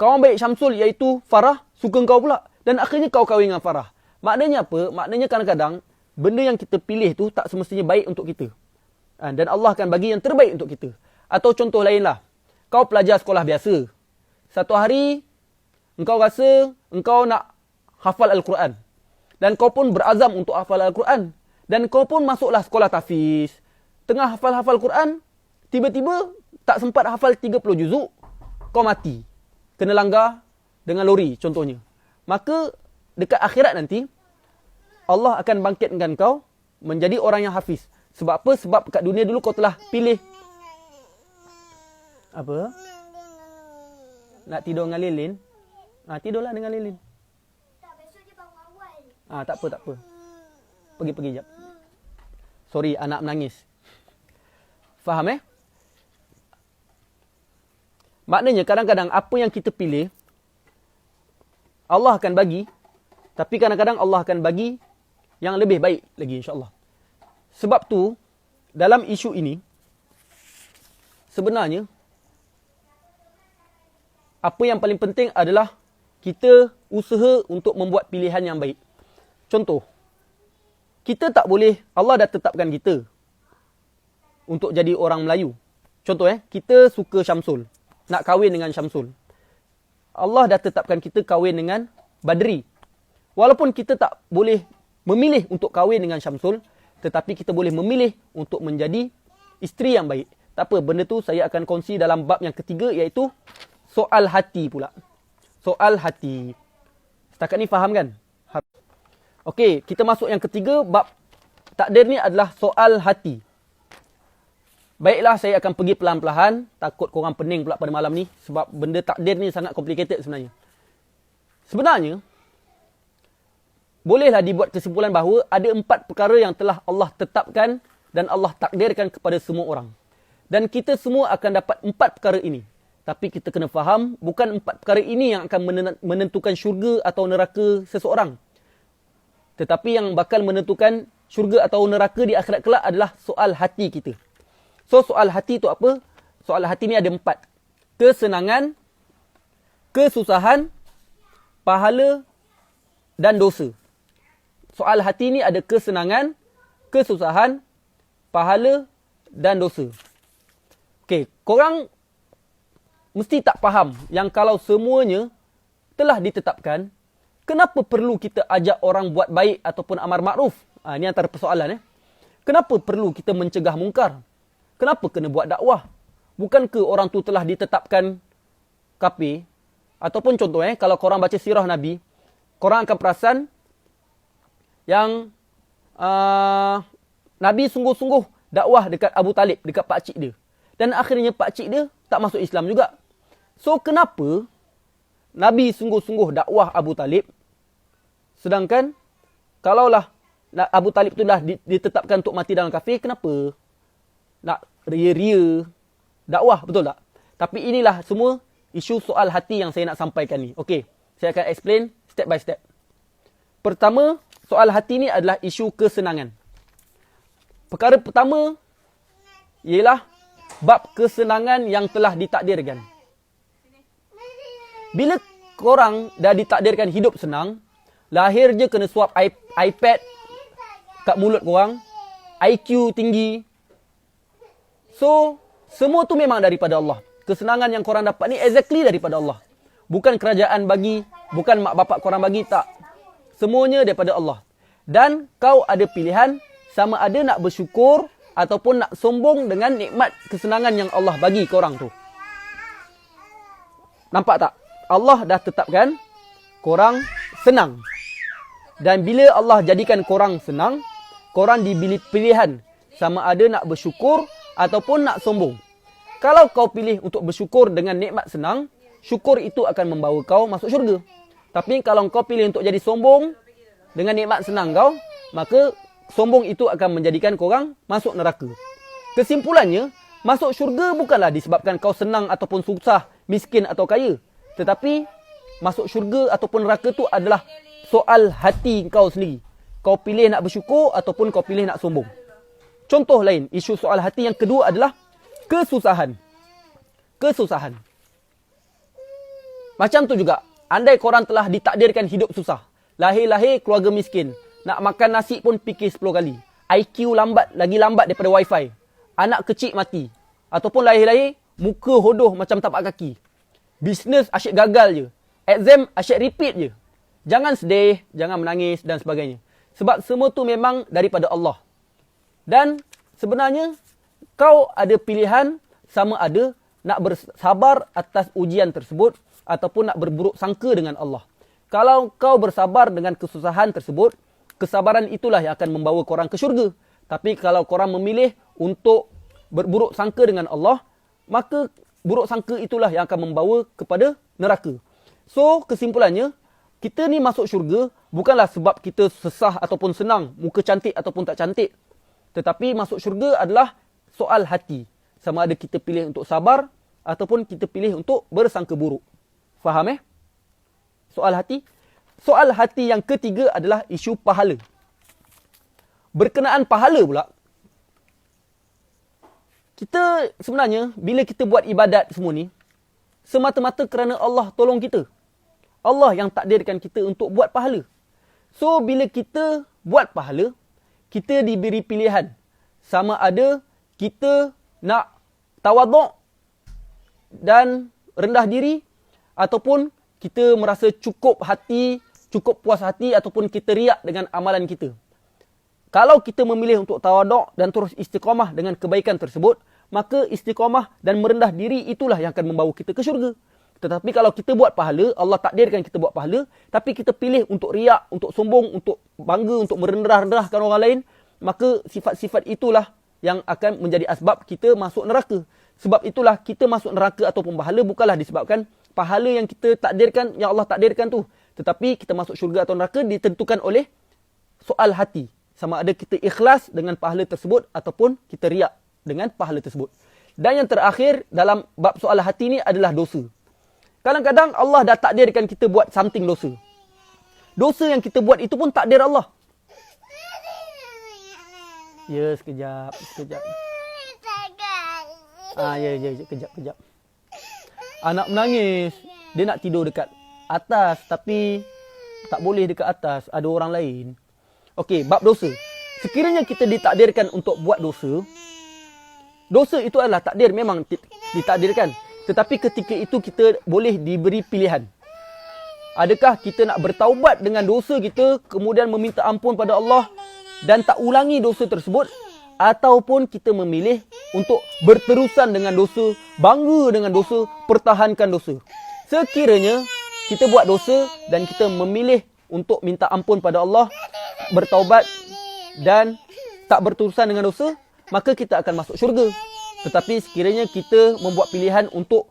kawan baik Syamsul iaitu Farah suka kau pula. Dan akhirnya kau kahwin dengan Farah. Maknanya apa? Maknanya kadang-kadang benda yang kita pilih tu tak semestinya baik untuk kita. Dan Allah akan bagi yang terbaik untuk kita. Atau contoh lain lah. Kau pelajar sekolah biasa. Satu hari, engkau rasa engkau nak hafal Al-Quran. Dan kau pun berazam untuk hafal Al-Quran. Dan kau pun masuklah sekolah tahfiz. Tengah hafal-hafal Quran, tiba-tiba tak sempat hafal 30 juzuk. Kau mati. Kena langgar dengan lori contohnya. Maka dekat akhirat nanti, Allah akan bangkitkan kau menjadi orang yang hafiz. Sebab apa? Sebab kat dunia dulu kau telah pilih. Apa? Nak tidur dengan lilin? Tidurlah dengan lilin. Tak, besok dia bangun awal. Tak apa. Pergi jap. Sorry, anak menangis. Faham Maknanya kadang-kadang apa yang kita pilih, Allah akan bagi. Tapi kadang-kadang Allah akan bagi yang lebih baik lagi, insyaAllah. Sebab tu, dalam isu ini, sebenarnya, apa yang paling penting adalah kita usaha untuk membuat pilihan yang baik. Contoh, kita tak boleh, Allah dah tetapkan kita untuk jadi orang Melayu. Contoh kita suka Syamsul, nak kahwin dengan Syamsul. Allah dah tetapkan kita kahwin dengan Badri. Walaupun kita tak boleh memilih untuk kahwin dengan Syamsul, tetapi kita boleh memilih untuk menjadi isteri yang baik. Tak apa, benda tu saya akan kongsi dalam bab yang ketiga, iaitu soal hati pula. Soal hati. Setakat ni faham kan? Okey, kita masuk yang ketiga, bab takdir ni adalah soal hati. Baiklah, saya akan pergi pelan-pelan. Takut korang pening pula pada malam ni. Sebab benda takdir ni sangat complicated sebenarnya. Sebenarnya, bolehlah dibuat kesimpulan bahawa ada 4 perkara yang telah Allah tetapkan dan Allah takdirkan kepada semua orang. Dan kita semua akan dapat 4 perkara ini. Tapi kita kena faham, bukan 4 perkara ini yang akan menentukan syurga atau neraka seseorang. Tetapi yang bakal menentukan syurga atau neraka di akhirat kelak adalah soal hati kita. So, soal hati itu apa? Soal hati ni ada 4. Kesenangan, kesusahan, pahala dan dosa. Soal hati ni ada kesenangan, kesusahan, pahala dan dosa. Okey, korang mesti tak faham yang kalau semuanya telah ditetapkan, kenapa perlu kita ajak orang buat baik ataupun amar makruf? Ini antara persoalan. Kenapa perlu kita mencegah mungkar? Kenapa kena buat dakwah? Bukankah orang tu telah ditetapkan kafir? Ataupun contoh, kalau korang baca sirah Nabi, korang akan perasan yang Nabi sungguh-sungguh dakwah dekat Abu Talib, dekat pakcik dia. Dan akhirnya pakcik dia tak masuk Islam juga. So, kenapa Nabi sungguh-sungguh dakwah Abu Talib, sedangkan kalaulah Abu Talib tu dah ditetapkan untuk mati dalam kafir, kenapa nak ria-ria dakwah, betul tak? Tapi inilah semua isu soal hati yang saya nak sampaikan ni. Okey, saya akan explain step by step. Pertama, soal hati ni adalah isu kesenangan. Perkara pertama ialah bab kesenangan yang telah ditakdirkan. Bila korang dah ditakdirkan hidup senang, lahir je kena suap iPad kat mulut korang, IQ tinggi. So, semua tu memang daripada Allah. Kesenangan yang korang dapat ni exactly daripada Allah. Bukan kerajaan bagi, bukan mak bapak korang bagi, tak. Semuanya daripada Allah. Dan kau ada pilihan sama ada nak bersyukur ataupun nak sombong dengan nikmat kesenangan yang Allah bagi korang tu. Nampak tak? Allah dah tetapkan korang senang. Dan bila Allah jadikan korang senang, korang diberi pilihan sama ada nak bersyukur ataupun nak sombong. Kalau kau pilih untuk bersyukur dengan nikmat senang, syukur itu akan membawa kau masuk syurga. Tapi kalau kau pilih untuk jadi sombong dengan nikmat senang kau, maka sombong itu akan menjadikan korang masuk neraka. Kesimpulannya, masuk syurga bukanlah disebabkan kau senang ataupun susah, miskin atau kaya. Tetapi masuk syurga ataupun neraka tu adalah soal hati kau sendiri. Kau pilih nak bersyukur ataupun kau pilih nak sombong. Contoh lain, isu soal hati yang kedua adalah kesusahan. Kesusahan. Macam tu juga, andai korang telah ditakdirkan hidup susah. Lahir-lahir keluarga miskin. Nak makan nasi pun fikir 10 kali. IQ lambat, lagi lambat daripada wifi. Anak kecil mati. Ataupun lahir-lahir, muka hodoh macam tapak kaki. Bisnes asyik gagal je. Exam asyik repeat je. Jangan sedih, jangan menangis dan sebagainya. Sebab semua tu memang daripada Allah. Dan sebenarnya, kau ada pilihan sama ada nak bersabar atas ujian tersebut ataupun nak berburuk sangka dengan Allah. Kalau kau bersabar dengan kesusahan tersebut, kesabaran itulah yang akan membawa korang ke syurga. Tapi kalau korang memilih untuk berburuk sangka dengan Allah, maka buruk sangka itulah yang akan membawa kepada neraka. So, kesimpulannya, kita ni masuk syurga bukanlah sebab kita sesah ataupun senang, muka cantik ataupun tak cantik. Tetapi masuk syurga adalah soal hati. Sama ada kita pilih untuk sabar ataupun kita pilih untuk bersangka buruk. Faham soal hati? Soal hati yang ketiga adalah isu pahala. Berkenaan pahala pula, kita sebenarnya bila kita buat ibadat semua ni, semata-mata kerana Allah tolong kita. Allah yang takdirkan kita untuk buat pahala. So, bila kita buat pahala, kita diberi pilihan. Sama ada kita nak tawaduk dan rendah diri, ataupun kita merasa cukup hati, cukup puas hati, ataupun kita riak dengan amalan kita. Kalau kita memilih untuk tawaduk dan terus istiqamah dengan kebaikan tersebut, maka istiqamah dan merendah diri itulah yang akan membawa kita ke syurga. Tetapi kalau kita buat pahala, Allah takdirkan kita buat pahala, tapi kita pilih untuk riak, untuk sombong, untuk bangga, untuk merendah-rendahkan orang lain, maka sifat-sifat itulah yang akan menjadi asbab kita masuk neraka. Sebab itulah kita masuk neraka ataupun pahala bukanlah disebabkan pahala yang kita takdirkan, yang Allah takdirkan tu. Tetapi kita masuk syurga atau neraka ditentukan oleh soal hati. Sama ada kita ikhlas dengan pahala tersebut ataupun kita riak dengan pahala tersebut. Dan yang terakhir dalam bab soal hati ni adalah dosa. Kadang-kadang Allah dah takdirkan kita buat something dosa. Dosa yang kita buat itu pun takdir Allah. Ya, sekejap. Ya, kejap. Anak menangis. Dia nak tidur dekat atas tapi tak boleh dekat atas. Ada orang lain. Okey, bab dosa. Sekiranya kita ditakdirkan untuk buat dosa, dosa itu adalah takdir, memang ditakdirkan. Tetapi ketika itu kita boleh diberi pilihan. Adakah kita nak bertaubat dengan dosa kita, kemudian meminta ampun pada Allah dan tak ulangi dosa tersebut, ataupun kita memilih untuk berterusan dengan dosa, bangga dengan dosa, pertahankan dosa. Sekiranya kita buat dosa dan kita memilih untuk minta ampun pada Allah, bertaubat dan tak berterusan dengan dosa, maka kita akan masuk syurga. Tetapi sekiranya kita membuat pilihan untuk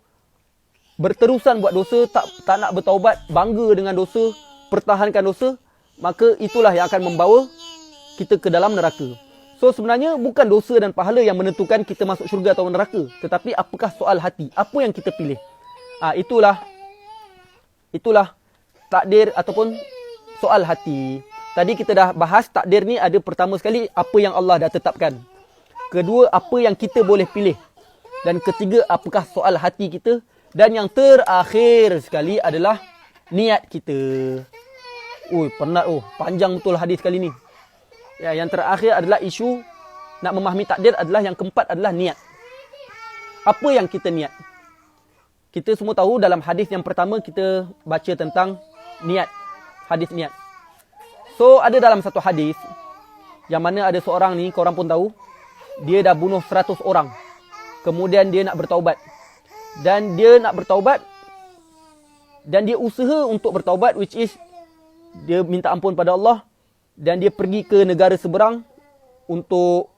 berterusan buat dosa, tak nak bertaubat, bangga dengan dosa, pertahankan dosa, maka itulah yang akan membawa kita ke dalam neraka. So sebenarnya bukan dosa dan pahala yang menentukan kita masuk syurga atau neraka, tetapi apakah soal hati, apa yang kita pilih. Itulah takdir ataupun soal hati. Tadi kita dah bahas takdir ni ada pertama sekali apa yang Allah dah tetapkan. Kedua, apa yang kita boleh pilih. Dan ketiga, apakah soal hati kita. Dan yang terakhir sekali adalah niat kita. Penat. Panjang betul hadis kali ni. Ya, yang terakhir adalah isu nak memahami takdir adalah yang keempat adalah niat. Apa yang kita niat? Kita semua tahu dalam hadis yang pertama kita baca tentang niat. Hadis niat. So, ada dalam satu hadis yang mana ada seorang ni, korang pun tahu, dia dah bunuh 100 orang. Kemudian dia nak bertaubat. Dan dia nak bertaubat dan dia usaha untuk bertaubat, which is dia minta ampun pada Allah dan dia pergi ke negara seberang untuk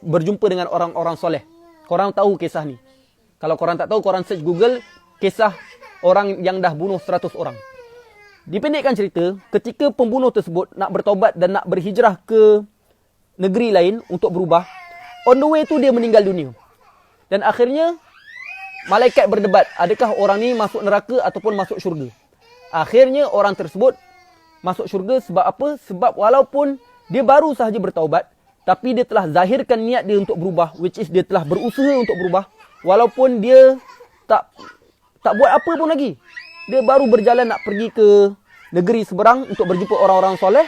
berjumpa dengan orang-orang soleh. Korang tahu kisah ni. Kalau korang tak tahu, korang search Google kisah orang yang dah bunuh 100 orang. Dipendekkan cerita, ketika pembunuh tersebut nak bertaubat dan nak berhijrah ke negeri lain untuk berubah, on the way tu dia meninggal dunia. Dan akhirnya malaikat berdebat, adakah orang ni masuk neraka ataupun masuk syurga. Akhirnya orang tersebut masuk syurga sebab apa? Sebab walaupun dia baru sahaja bertaubat, tapi dia telah zahirkan niat dia untuk berubah, which is dia telah berusaha untuk berubah. Walaupun dia tak buat apa pun lagi. Dia baru berjalan nak pergi ke negeri seberang untuk berjumpa orang-orang soleh.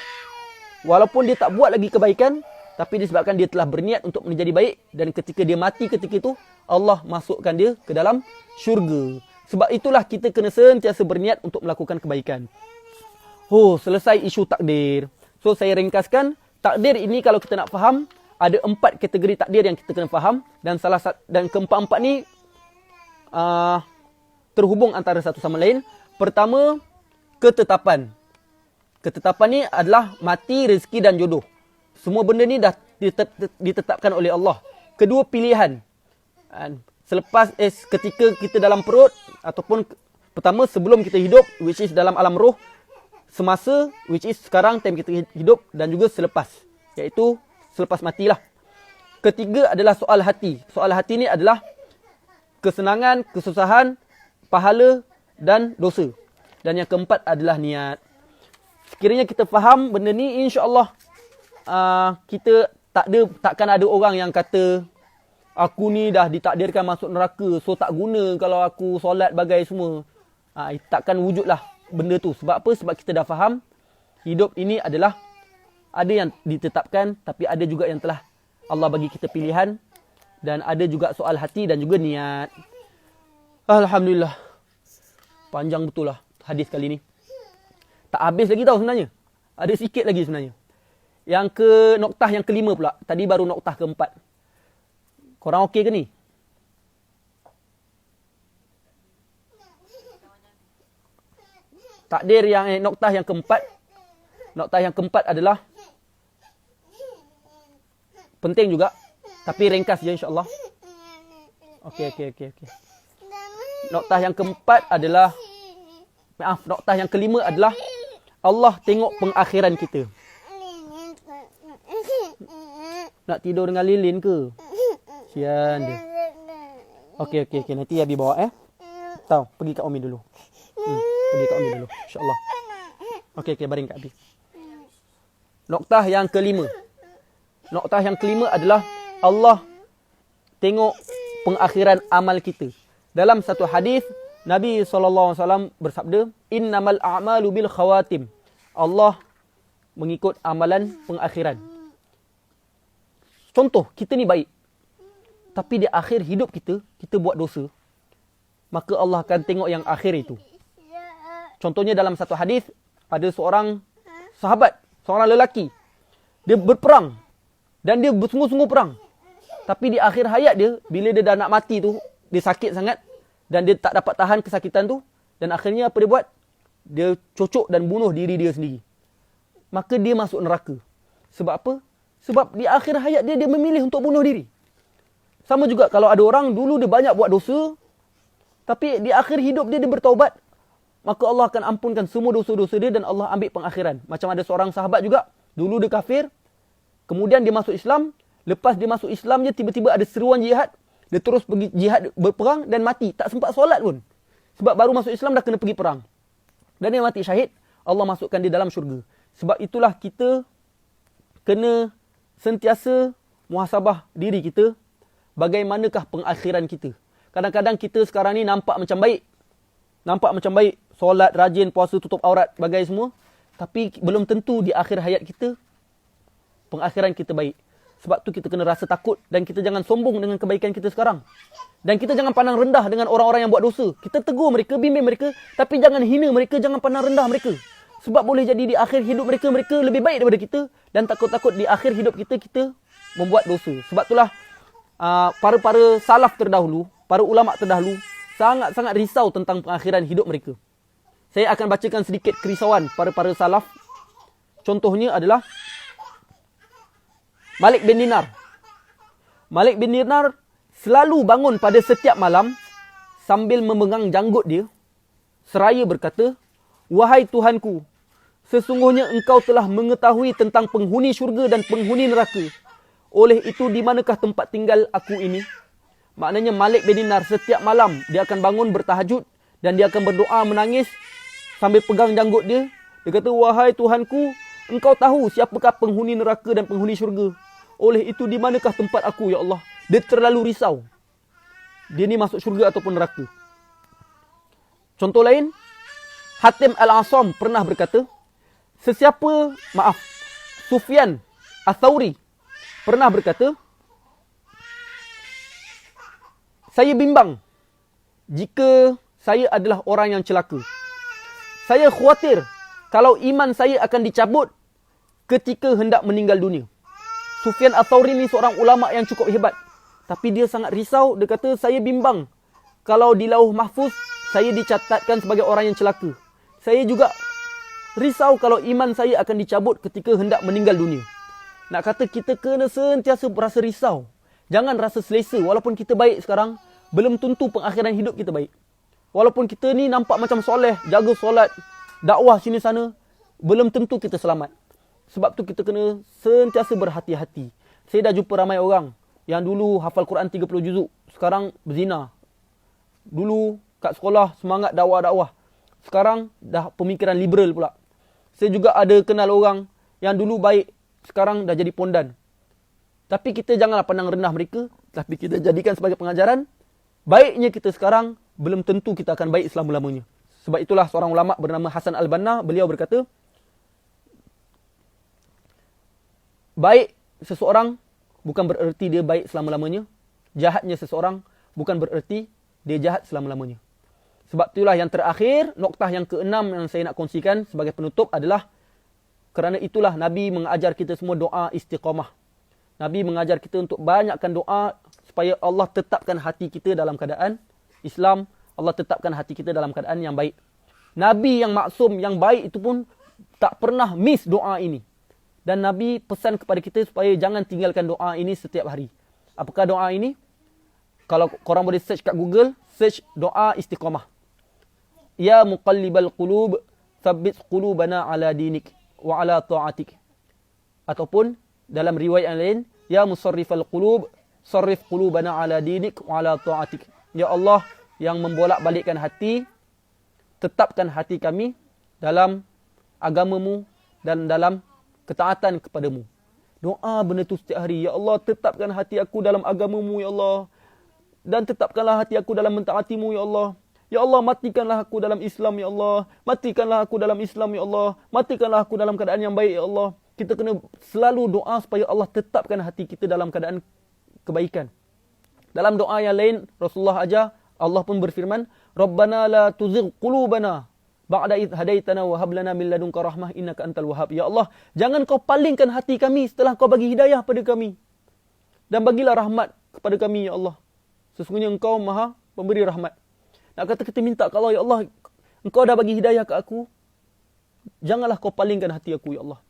Walaupun dia tak buat lagi kebaikan, tapi disebabkan dia telah berniat untuk menjadi baik. Dan ketika dia mati ketika itu, Allah masukkan dia ke dalam syurga. Sebab itulah kita kena sentiasa berniat untuk melakukan kebaikan. Selesai isu takdir. So, saya ringkaskan. Takdir ini kalau kita nak faham, ada 4 kategori takdir yang kita kena faham. Dan keempat-empat ni terhubung antara satu sama lain. Pertama, ketetapan. Ketetapan ni adalah mati, rezeki dan jodoh. Semua benda ni dah ditetapkan oleh Allah. Kedua, pilihan. Selepas ketika kita dalam perut ataupun pertama sebelum kita hidup, which is dalam alam roh, semasa, which is sekarang time kita hidup, dan juga selepas, iaitu selepas matilah. Ketiga adalah soal hati. Soal hati ni adalah kesenangan, kesusahan, pahala dan dosa. Dan yang keempat adalah niat. Sekiranya kita faham benda ni, insya-Allah kita takkan ada orang yang kata aku ni dah ditakdirkan masuk neraka, so tak guna kalau aku solat bagai semua. Takkan wujudlah benda tu. Sebab apa? Sebab kita dah faham hidup ini adalah ada yang ditetapkan, tapi ada juga yang telah Allah bagi kita pilihan, dan ada juga soal hati dan juga niat. Alhamdulillah. Panjang betul lah hadis kali ni. Tak habis lagi tau sebenarnya. Ada sikit lagi sebenarnya. Yang ke noktah yang kelima pula. Tadi baru noktah keempat. Korang okey ke ni? Takdir yang noktah yang keempat. Noktah yang keempat adalah penting juga, tapi ringkas je insya-Allah. Okey. Noktah yang keempat adalah, noktah yang kelima adalah Allah tengok pengakhiran kita. Nak tidur dengan lilin ke? Sian dia. Okey. Nanti Abi bawa Tahu, pergi kat Umi dulu. Pergi kat Umi dulu, insya-Allah. Okey, baring kat Abi. Noktah yang kelima. Noktah yang kelima adalah Allah tengok pengakhiran amal kita. Dalam satu hadis Nabi SAW bersabda, "Innamal a'malu bil khawatim." Allah mengikut amalan pengakhiran. Contoh, kita ni baik. Tapi di akhir hidup kita buat dosa. Maka Allah akan tengok yang akhir itu. Contohnya dalam satu hadis ada seorang sahabat, seorang lelaki. Dia berperang. Dan dia bersungguh-sungguh perang. Tapi di akhir hayat dia, bila dia dah nak mati tu, dia sakit sangat. Dan dia tak dapat tahan kesakitan tu. Dan akhirnya apa dia buat? Dia cocok dan bunuh diri dia sendiri. Maka dia masuk neraka. Sebab apa? Sebab di akhir hayat dia, dia memilih untuk bunuh diri. Sama juga kalau ada orang dulu dia banyak buat dosa. Tapi di akhir hidup dia bertaubat. Maka Allah akan ampunkan semua dosa-dosa dia dan Allah ambil pengakhiran. Macam ada seorang sahabat juga. Dulu dia kafir. Kemudian dia masuk Islam. Lepas dia masuk Islam je tiba-tiba ada seruan jihad. Dia terus pergi jihad berperang dan mati. Tak sempat solat pun. Sebab baru masuk Islam dah kena pergi perang. Dan dia mati syahid. Allah masukkan dia dalam syurga. Sebab itulah kita kena sentiasa muhasabah diri kita. Bagaimanakah pengakhiran kita. Kadang-kadang kita sekarang ni nampak macam baik. Nampak macam baik. Solat, rajin, puasa, tutup aurat, bagai semua. Tapi belum tentu di akhir hayat kita, pengakhiran kita baik. Sebab tu kita kena rasa takut dan kita jangan sombong dengan kebaikan kita sekarang. Dan kita jangan pandang rendah dengan orang-orang yang buat dosa. Kita tegur mereka, bimbing mereka. Tapi jangan hina mereka, jangan pandang rendah mereka. Sebab boleh jadi di akhir hidup mereka lebih baik daripada kita. Dan takut-takut di akhir hidup kita membuat dosa. Sebab itulah para salaf terdahulu, para ulama' terdahulu, sangat-sangat risau tentang pengakhiran hidup mereka. Saya akan bacakan sedikit kerisauan para salaf. Contohnya adalah Malik bin Dinar. Malik bin Dinar selalu bangun pada setiap malam sambil memegang janggut dia, seraya berkata, "Wahai Tuhanku, sesungguhnya engkau telah mengetahui tentang penghuni syurga dan penghuni neraka. Oleh itu, di manakah tempat tinggal aku ini?" Maknanya Malik bin Dinar setiap malam dia akan bangun bertahajud dan dia akan berdoa menangis sambil pegang janggut dia. Dia kata, "Wahai Tuhanku, engkau tahu siapakah penghuni neraka dan penghuni syurga. Oleh itu, di manakah tempat aku, ya Allah?" Dia terlalu risau. Dia ni masuk syurga ataupun neraka. Contoh lain, Hatim Al-Asam pernah berkata, Sufyan Ats-Tsauri pernah berkata, "Saya bimbang jika saya adalah orang yang celaka. Saya khawatir kalau iman saya akan dicabut ketika hendak meninggal dunia." Sufyan Ats-Tsauri ni seorang ulama' yang cukup hebat. Tapi dia sangat risau. Dia kata, "Saya bimbang kalau di lauh mahfuz saya dicatatkan sebagai orang yang celaka. Saya juga risau kalau iman saya akan dicabut ketika hendak meninggal dunia." Nak kata kita kena sentiasa berasa risau. Jangan rasa selesa. Walaupun kita baik sekarang, belum tentu pengakhiran hidup kita baik. Walaupun kita ni nampak macam soleh, jaga solat, dakwah sini sana, belum tentu kita selamat. Sebab tu kita kena sentiasa berhati-hati. Saya dah jumpa ramai orang yang dulu hafal Quran 30 juzuk, sekarang berzina. Dulu kat sekolah semangat dakwah-dakwah, sekarang dah pemikiran liberal pula. Saya juga ada kenal orang yang dulu baik, sekarang dah jadi pondan. Tapi kita janganlah pandang rendah mereka, tapi kita jadikan sebagai pengajaran. Baiknya kita sekarang, belum tentu kita akan baik selama-lamanya. Sebab itulah seorang ulama' bernama Hasan Al-Banna, beliau berkata, baik seseorang bukan bererti dia baik selama-lamanya. Jahatnya seseorang bukan bererti dia jahat selama-lamanya. Sebab itulah yang terakhir, noktah yang keenam yang saya nak kongsikan sebagai penutup adalah, kerana itulah Nabi mengajar kita semua doa istiqamah. Nabi mengajar kita untuk banyakkan doa supaya Allah tetapkan hati kita dalam keadaan Islam. Allah tetapkan hati kita dalam keadaan yang baik. Nabi yang maksum, yang baik itu pun tak pernah miss doa ini. Dan Nabi pesan kepada kita supaya jangan tinggalkan doa ini setiap hari. Apakah doa ini? Kalau korang boleh search kat Google, search doa istiqamah. Ya muqallibal qulub, tsabbit qulubana ala dinik wa ala ta'atik. Ataupun dalam riwayat yang lain, ya musarrifal qulub, sarrif qulubana ala dinik wa ala ta'atik. Ya Allah yang membolak-balikkan hati, tetapkan hati kami dalam agamamu dan dalam ketaatan kepadamu. Doa benda tu setiap hari. Ya Allah, tetapkan hati aku dalam agamamu, ya Allah. Dan tetapkanlah hati aku dalam mentaatimu, ya Allah. Ya Allah, matikanlah aku dalam Islam, ya Allah. Matikanlah aku dalam Islam, ya Allah. Matikanlah aku dalam keadaan yang baik, ya Allah. Kita kena selalu doa supaya Allah tetapkan hati kita dalam keadaan kebaikan. Dalam doa yang lain, Rasulullah ajar, Allah pun berfirman, Rabbana la tuzigh qulubana ba'da idh hadaitana wa hab lana min ladunka rahmah innaka antal wahhab. Ya Allah, jangan kau palingkan hati kami setelah kau bagi hidayah pada kami. Dan bagilah rahmat kepada kami, ya Allah. Sesungguhnya engkau maha pemberi rahmat. Nak kata kita minta ke Allah, ya Allah, engkau dah bagi hidayah ke aku, janganlah kau palingkan hati aku, ya Allah.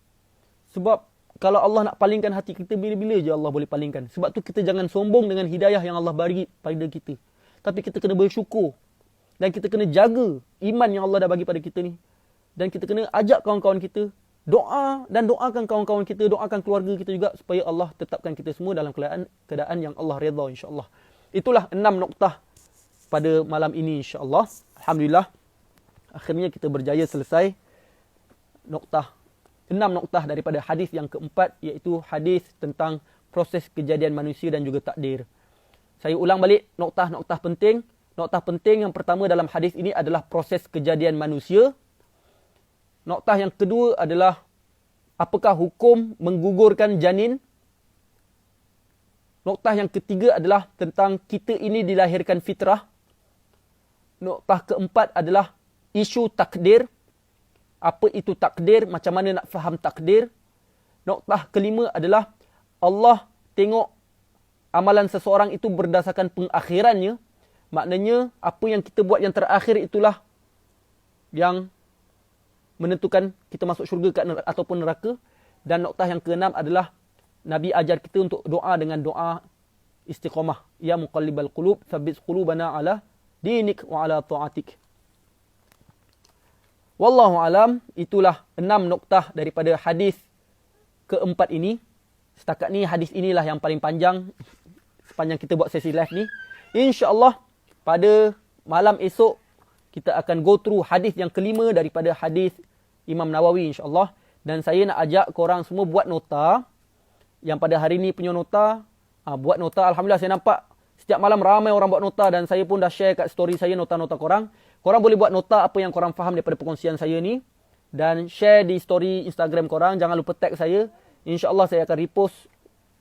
Sebab kalau Allah nak palingkan hati kita, bila-bila je Allah boleh palingkan. Sebab tu kita jangan sombong dengan hidayah yang Allah bagi pada kita. Tapi kita kena bersyukur. Dan kita kena jaga iman yang Allah dah bagi pada kita ni. Dan kita kena ajak kawan-kawan kita doa dan doakan kawan-kawan kita, doakan keluarga kita juga supaya Allah tetapkan kita semua dalam keadaan yang Allah redha, insya-Allah. Itulah 6 noktah pada malam ini, insya-Allah. Alhamdulillah. Akhirnya kita berjaya selesai 6 noktah daripada hadis yang keempat, iaitu hadis tentang proses kejadian manusia dan juga takdir. Saya ulang balik noktah-noktah penting. Noktah penting yang pertama dalam hadis ini adalah proses kejadian manusia. Noktah yang kedua adalah apakah hukum menggugurkan janin. Noktah yang ketiga adalah tentang kita ini dilahirkan fitrah. Noktah keempat adalah isu takdir. Apa itu takdir? Macam mana nak faham takdir? Noktah kelima adalah Allah tengok amalan seseorang itu berdasarkan pengakhirannya. Maknanya apa yang kita buat yang terakhir itulah yang menentukan kita masuk syurga ataupun neraka. Dan noktah yang keenam adalah Nabi ajar kita untuk doa dengan doa istiqamah. Ya muqallibal qulub, tsabbit qulubana ala dinik wa ala ta'atik. Wallahu alam, itulah 6 noktah daripada hadis keempat ini. Setakat ni hadis inilah yang paling panjang sepanjang kita buat sesi live ni. InsyaAllah pada malam esok kita akan go through hadis yang kelima daripada hadis Imam Nawawi, insyaAllah. Dan saya nak ajak korang semua buat nota. Yang pada hari ni punya nota, buat nota. Alhamdulillah saya nampak setiap malam ramai orang buat nota dan saya pun dah share kat story saya nota-nota korang. Korang boleh buat nota apa yang korang faham daripada perkongsian saya ni. Dan share di story Instagram korang. Jangan lupa tag saya. InsyaAllah saya akan repost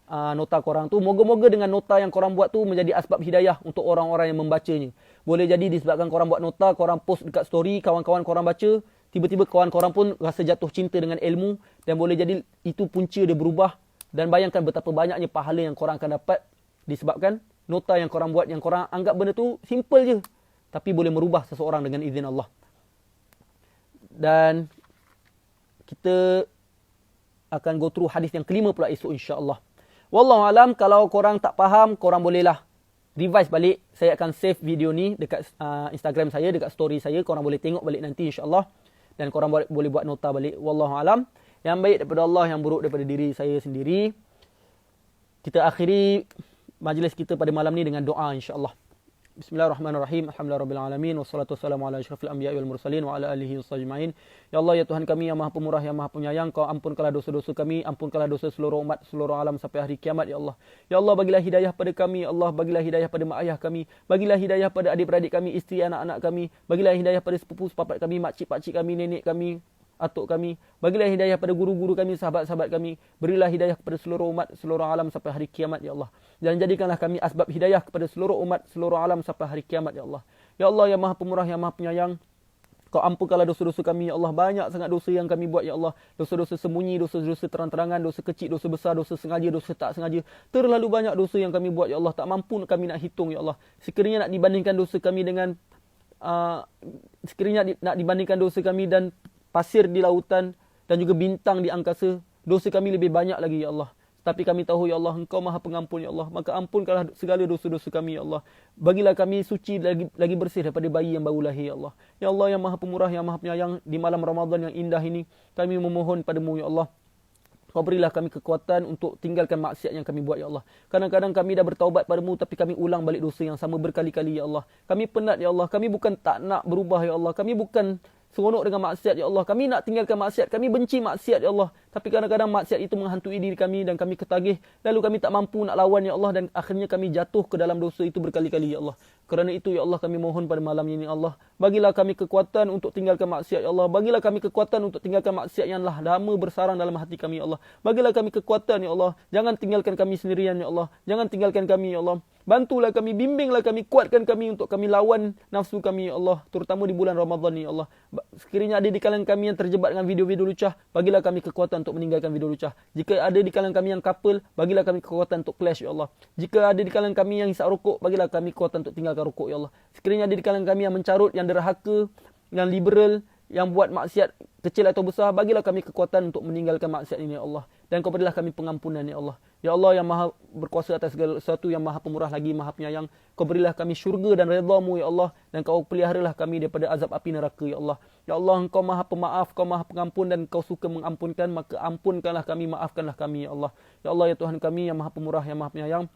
nota korang tu. Moga-moga dengan nota yang korang buat tu menjadi asbab hidayah untuk orang-orang yang membacanya. Boleh jadi disebabkan korang buat nota, korang post dekat story, kawan-kawan korang baca. Tiba-tiba kawan korang pun rasa jatuh cinta dengan ilmu. Dan boleh jadi itu punca dia berubah. Dan bayangkan betapa banyaknya pahala yang korang akan dapat disebabkan nota yang korang buat, yang korang anggap benda tu simple je. Tapi boleh merubah seseorang dengan izin Allah. Dan kita akan go through hadis yang kelima pula esok, insya-Allah. Wallahualam, kalau korang tak faham, korang bolehlah revise balik. Saya akan save video ni dekat Instagram saya, dekat story saya. Korang boleh tengok balik nanti, insya-Allah. Dan korang boleh buat nota balik. Wallahualam. Yang baik daripada Allah, yang buruk daripada diri saya sendiri. Kita akhiri majlis kita pada malam ni dengan doa, insya-Allah. Bismillahirrahmanirrahim. Alhamdulillahirabbil alamin wassalatu wassalamu ala asyrafil anbiya'i wal mursalin wa ala alihi wasajmain. Ya Allah, ya Tuhan kami yang Maha Pemurah, yang Maha Penyayang, Kau ampunkanlah dosa-dosa kami, ampunkanlah dosa seluruh umat, seluruh alam sampai hari kiamat, ya Allah. Ya Allah, bagilah hidayah pada kami, ya Allah, bagilah hidayah pada mak ayah kami, bagilah hidayah pada adik-beradik kami, isteri anak-anak kami, bagilah hidayah pada sepupu sepapat kami, makcik-pakcik kami, nenek kami, atuk kami. Bagilah hidayah pada guru-guru kami, sahabat-sahabat kami. Berilah hidayah kepada seluruh umat, seluruh alam sampai hari kiamat, ya Allah. Dan jadikanlah kami asbab hidayah kepada seluruh umat, seluruh alam sampai hari kiamat, ya Allah. Ya Allah, yang Maha Pemurah, yang Maha Penyayang, Kau ampunkanlah dosa-dosa kami, ya Allah. Banyak sangat dosa yang kami buat, ya Allah. Dosa-dosa sembunyi, dosa-dosa terang-terangan, dosa kecil, dosa besar, dosa sengaja, dosa tak sengaja. Terlalu banyak dosa yang kami buat, ya Allah. Tak mampu kami nak hitung, ya Allah. Sekiranya nak dibandingkan dosa kami dengan dosa kami dan pasir di lautan dan juga bintang di angkasa, dosa kami lebih banyak lagi, ya Allah. Tapi kami tahu, ya Allah, Engkau Maha Pengampun, ya Allah. Maka ampunkanlah segala dosa-dosa kami, ya Allah. Bagilah kami suci lagi bersih daripada bayi yang baru lahir, ya Allah. Ya Allah, yang Maha Pemurah, yang Maha Penyayang, di malam Ramadan yang indah ini, kami memohon padamu, ya Allah. Kau berilah kami kekuatan untuk tinggalkan maksiat yang kami buat, ya Allah. Kadang-kadang kami dah bertaubat padamu, tapi kami ulang balik dosa yang sama berkali-kali, ya Allah. Kami penat, ya Allah. Kami bukan tak nak berubah, ya Allah. Kami bukan seronok dengan maksiat, ya Allah. Kami nak tinggalkan maksiat. Kami benci maksiat, ya Allah. Tapi kadang-kadang maksiat itu menghantui diri kami dan kami ketagih. Lalu kami tak mampu nak lawan, ya Allah. Dan akhirnya kami jatuh ke dalam dosa itu berkali-kali, ya Allah. Kerana itu, ya Allah, kami mohon pada malam ini, Allah. Bagilah kami kekuatan untuk tinggalkan maksiat, ya Allah. Bagilah kami kekuatan untuk tinggalkan maksiat yang lama bersarang dalam hati kami, ya Allah. Bagilah kami kekuatan, ya Allah. Jangan tinggalkan kami sendirian, ya Allah. Jangan tinggalkan kami, ya Allah. Bantulah kami, bimbinglah kami, kuatkan kami untuk kami lawan nafsu kami, ya Allah. Terutama di bulan Ramadan ni, ya Allah. Sekiranya ada di kalangan kami yang terjebak dengan video-video lucah, bagilah kami kekuatan untuk meninggalkan video lucah. Jika ada di kalangan kami yang couple, bagilah kami kekuatan untuk clash, ya Allah. Jika ada di kalangan kami yang hisap rokok, bagilah kami kekuatan untuk tinggalkan rokok, ya Allah. Sekiranya ada di kalangan kami yang mencarut, yang derhaka, yang liberal, yang buat maksiat kecil atau besar, bagilah kami kekuatan untuk meninggalkan maksiat ini, ya Allah. Dan kau berilah kami pengampunan, ya Allah. Ya Allah yang maha berkuasa atas segala sesuatu, yang maha pemurah lagi, maha penyayang. Kau berilah kami syurga dan redha-Mu, ya Allah. Dan kau peliharalah kami daripada azab api neraka, ya Allah. Ya Allah, Engkau maha pemaaf, Kau maha pengampun dan Kau suka mengampunkan, maka ampunkanlah kami, maafkanlah kami, ya Allah. Ya Allah, ya Tuhan kami yang maha pemurah, yang maha penyayang.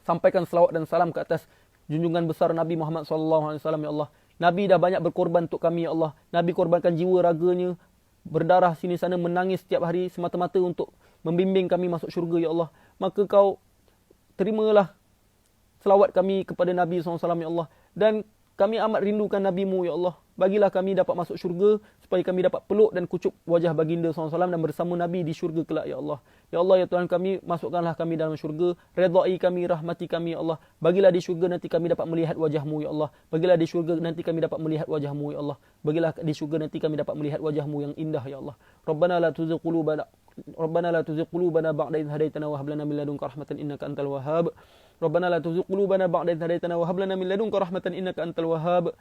Sampaikan selawat dan salam ke atas junjungan besar Nabi Muhammad SAW, ya Allah. Nabi dah banyak berkorban untuk kami, ya Allah. Nabi korbankan jiwa raganya, berdarah sini sana, menangis setiap hari semata-mata untuk membimbing kami masuk syurga, ya Allah. Maka Kau terimalah selawat kami kepada Nabi SAW, ya Allah. Dan kami amat rindukan Nabi-Mu, ya Allah. Bagilah kami dapat masuk syurga, supaya kami dapat peluk dan kucup wajah baginda SAW dan bersama Nabi di syurga kelak, ya Allah. Ya Allah, ya Tuhan kami, masukkanlah kami dalam syurga. Redai kami, rahmati kami, ya Allah. Bagilah di syurga nanti kami dapat melihat wajah-Mu, ya Allah. Bagilah di syurga nanti kami dapat melihat wajah-Mu, ya Allah. Bagilah di syurga nanti kami dapat melihat wajah-Mu yang indah, ya Allah. Rabbana la tuzigh qulubana ba'da idh hadaitana wa hab lana min ladunka rahmatan innaka antal wahhab. Rabbana la tuzigh qulubana ba'da idh hadaitana wa hab lana min ladunka rahmatan innaka antal wahhab.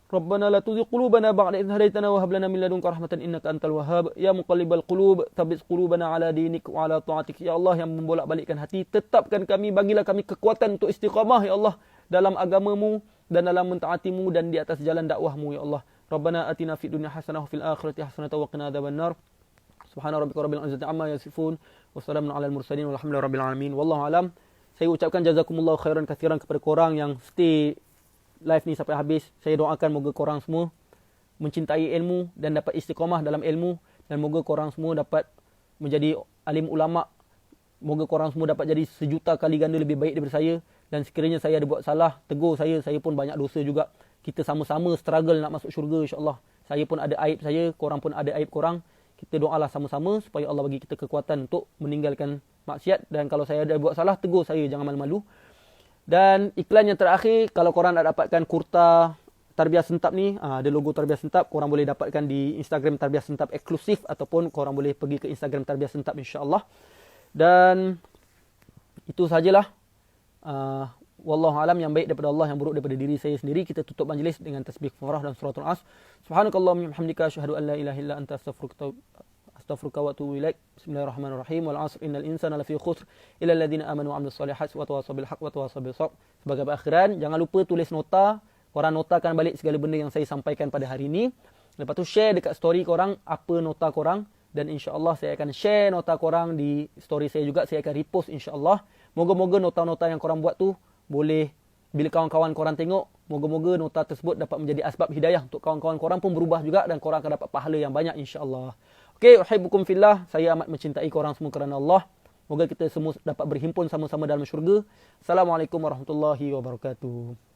Rabbana la tuzigh qulubana ba'da idh hadaitana wa hab lana min ladunka rahmatan innaka antal wahhab. Ya muqallibal qulub, tsabbit qulubana ala dinik wa ala ta'atik. Ya Allah yang membolak-balikkan hati, tetapkan kami, bagilah kami kekuatan untuk istiqamah, ya Allah, dalam agama-Mu dan dalam mentaati-Mu dan di atas jalan dakwah-Mu, ya Allah. Rabbana atina fid dunya hasanah wa fil akhirati hasanah wa qina adzabannar. Subhana rabbika rabbil izzati amma yasifun wa salamun alal mursalin walhamdulillahi rabbil alamin. Wallahu alam. Saya ucapkan jazakumullahu khairan katsiran kepada korang yang stay live ni sampai habis. Saya doakan moga korang semua mencintai ilmu dan dapat istiqamah dalam ilmu, dan moga korang semua dapat menjadi alim ulama. Moga korang semua dapat jadi sejuta kali ganda lebih baik daripada saya. Dan sekiranya saya ada buat salah, tegur saya pun banyak dosa juga. Kita sama-sama struggle nak masuk syurga, insya-Allah. Saya pun ada aib saya, korang pun ada aib korang. Kita doalah sama-sama supaya Allah bagi kita kekuatan untuk meninggalkan maksiat. Dan kalau saya ada buat salah, tegur saya, jangan malu-malu. Dan iklan yang terakhir, kalau korang nak dapatkan kurta Tarbiyah Sentap ni, ada logo Tarbiyah Sentap, korang boleh dapatkan di Instagram Tarbiyah Sentap eksklusif, ataupun korang boleh pergi ke Instagram Tarbiyah Sentap, insya-Allah. Dan itu sajalah. Wallahu alam, yang baik daripada Allah, yang buruk daripada diri saya sendiri. Kita tutup majlis dengan tasbih kafarah dan suratul as. Subhanakallahumma wa bihamdika asyhadu an la ilaha illa anta astaghfiruka wa atubu ilaik. Bismillahirrahmanirrahim. Wal 'asr innal insana lafi khusr illa alladziina aamanu wa 'amilus solihati wa tawassaw bil haqq wa tawassaw bis sabr. Sebagai akhiran, jangan lupa tulis nota. Korang notakan balik segala benda yang saya sampaikan pada hari ini. Lepas tu share dekat story korang apa nota korang, dan insya-Allah saya akan share nota korang di story saya juga. Saya akan repost, insya-Allah. Moga-moga nota-nota yang korang buat tu boleh, bila kawan-kawan korang tengok, moga-moga nota tersebut dapat menjadi asbab hidayah untuk kawan-kawan korang pun berubah juga, dan korang akan dapat pahala yang banyak, insya-Allah. Okey, uhibbukum fillah. Saya amat mencintai korang semua kerana Allah. Moga kita semua dapat berhimpun sama-sama dalam syurga. Assalamualaikum warahmatullahi wabarakatuh.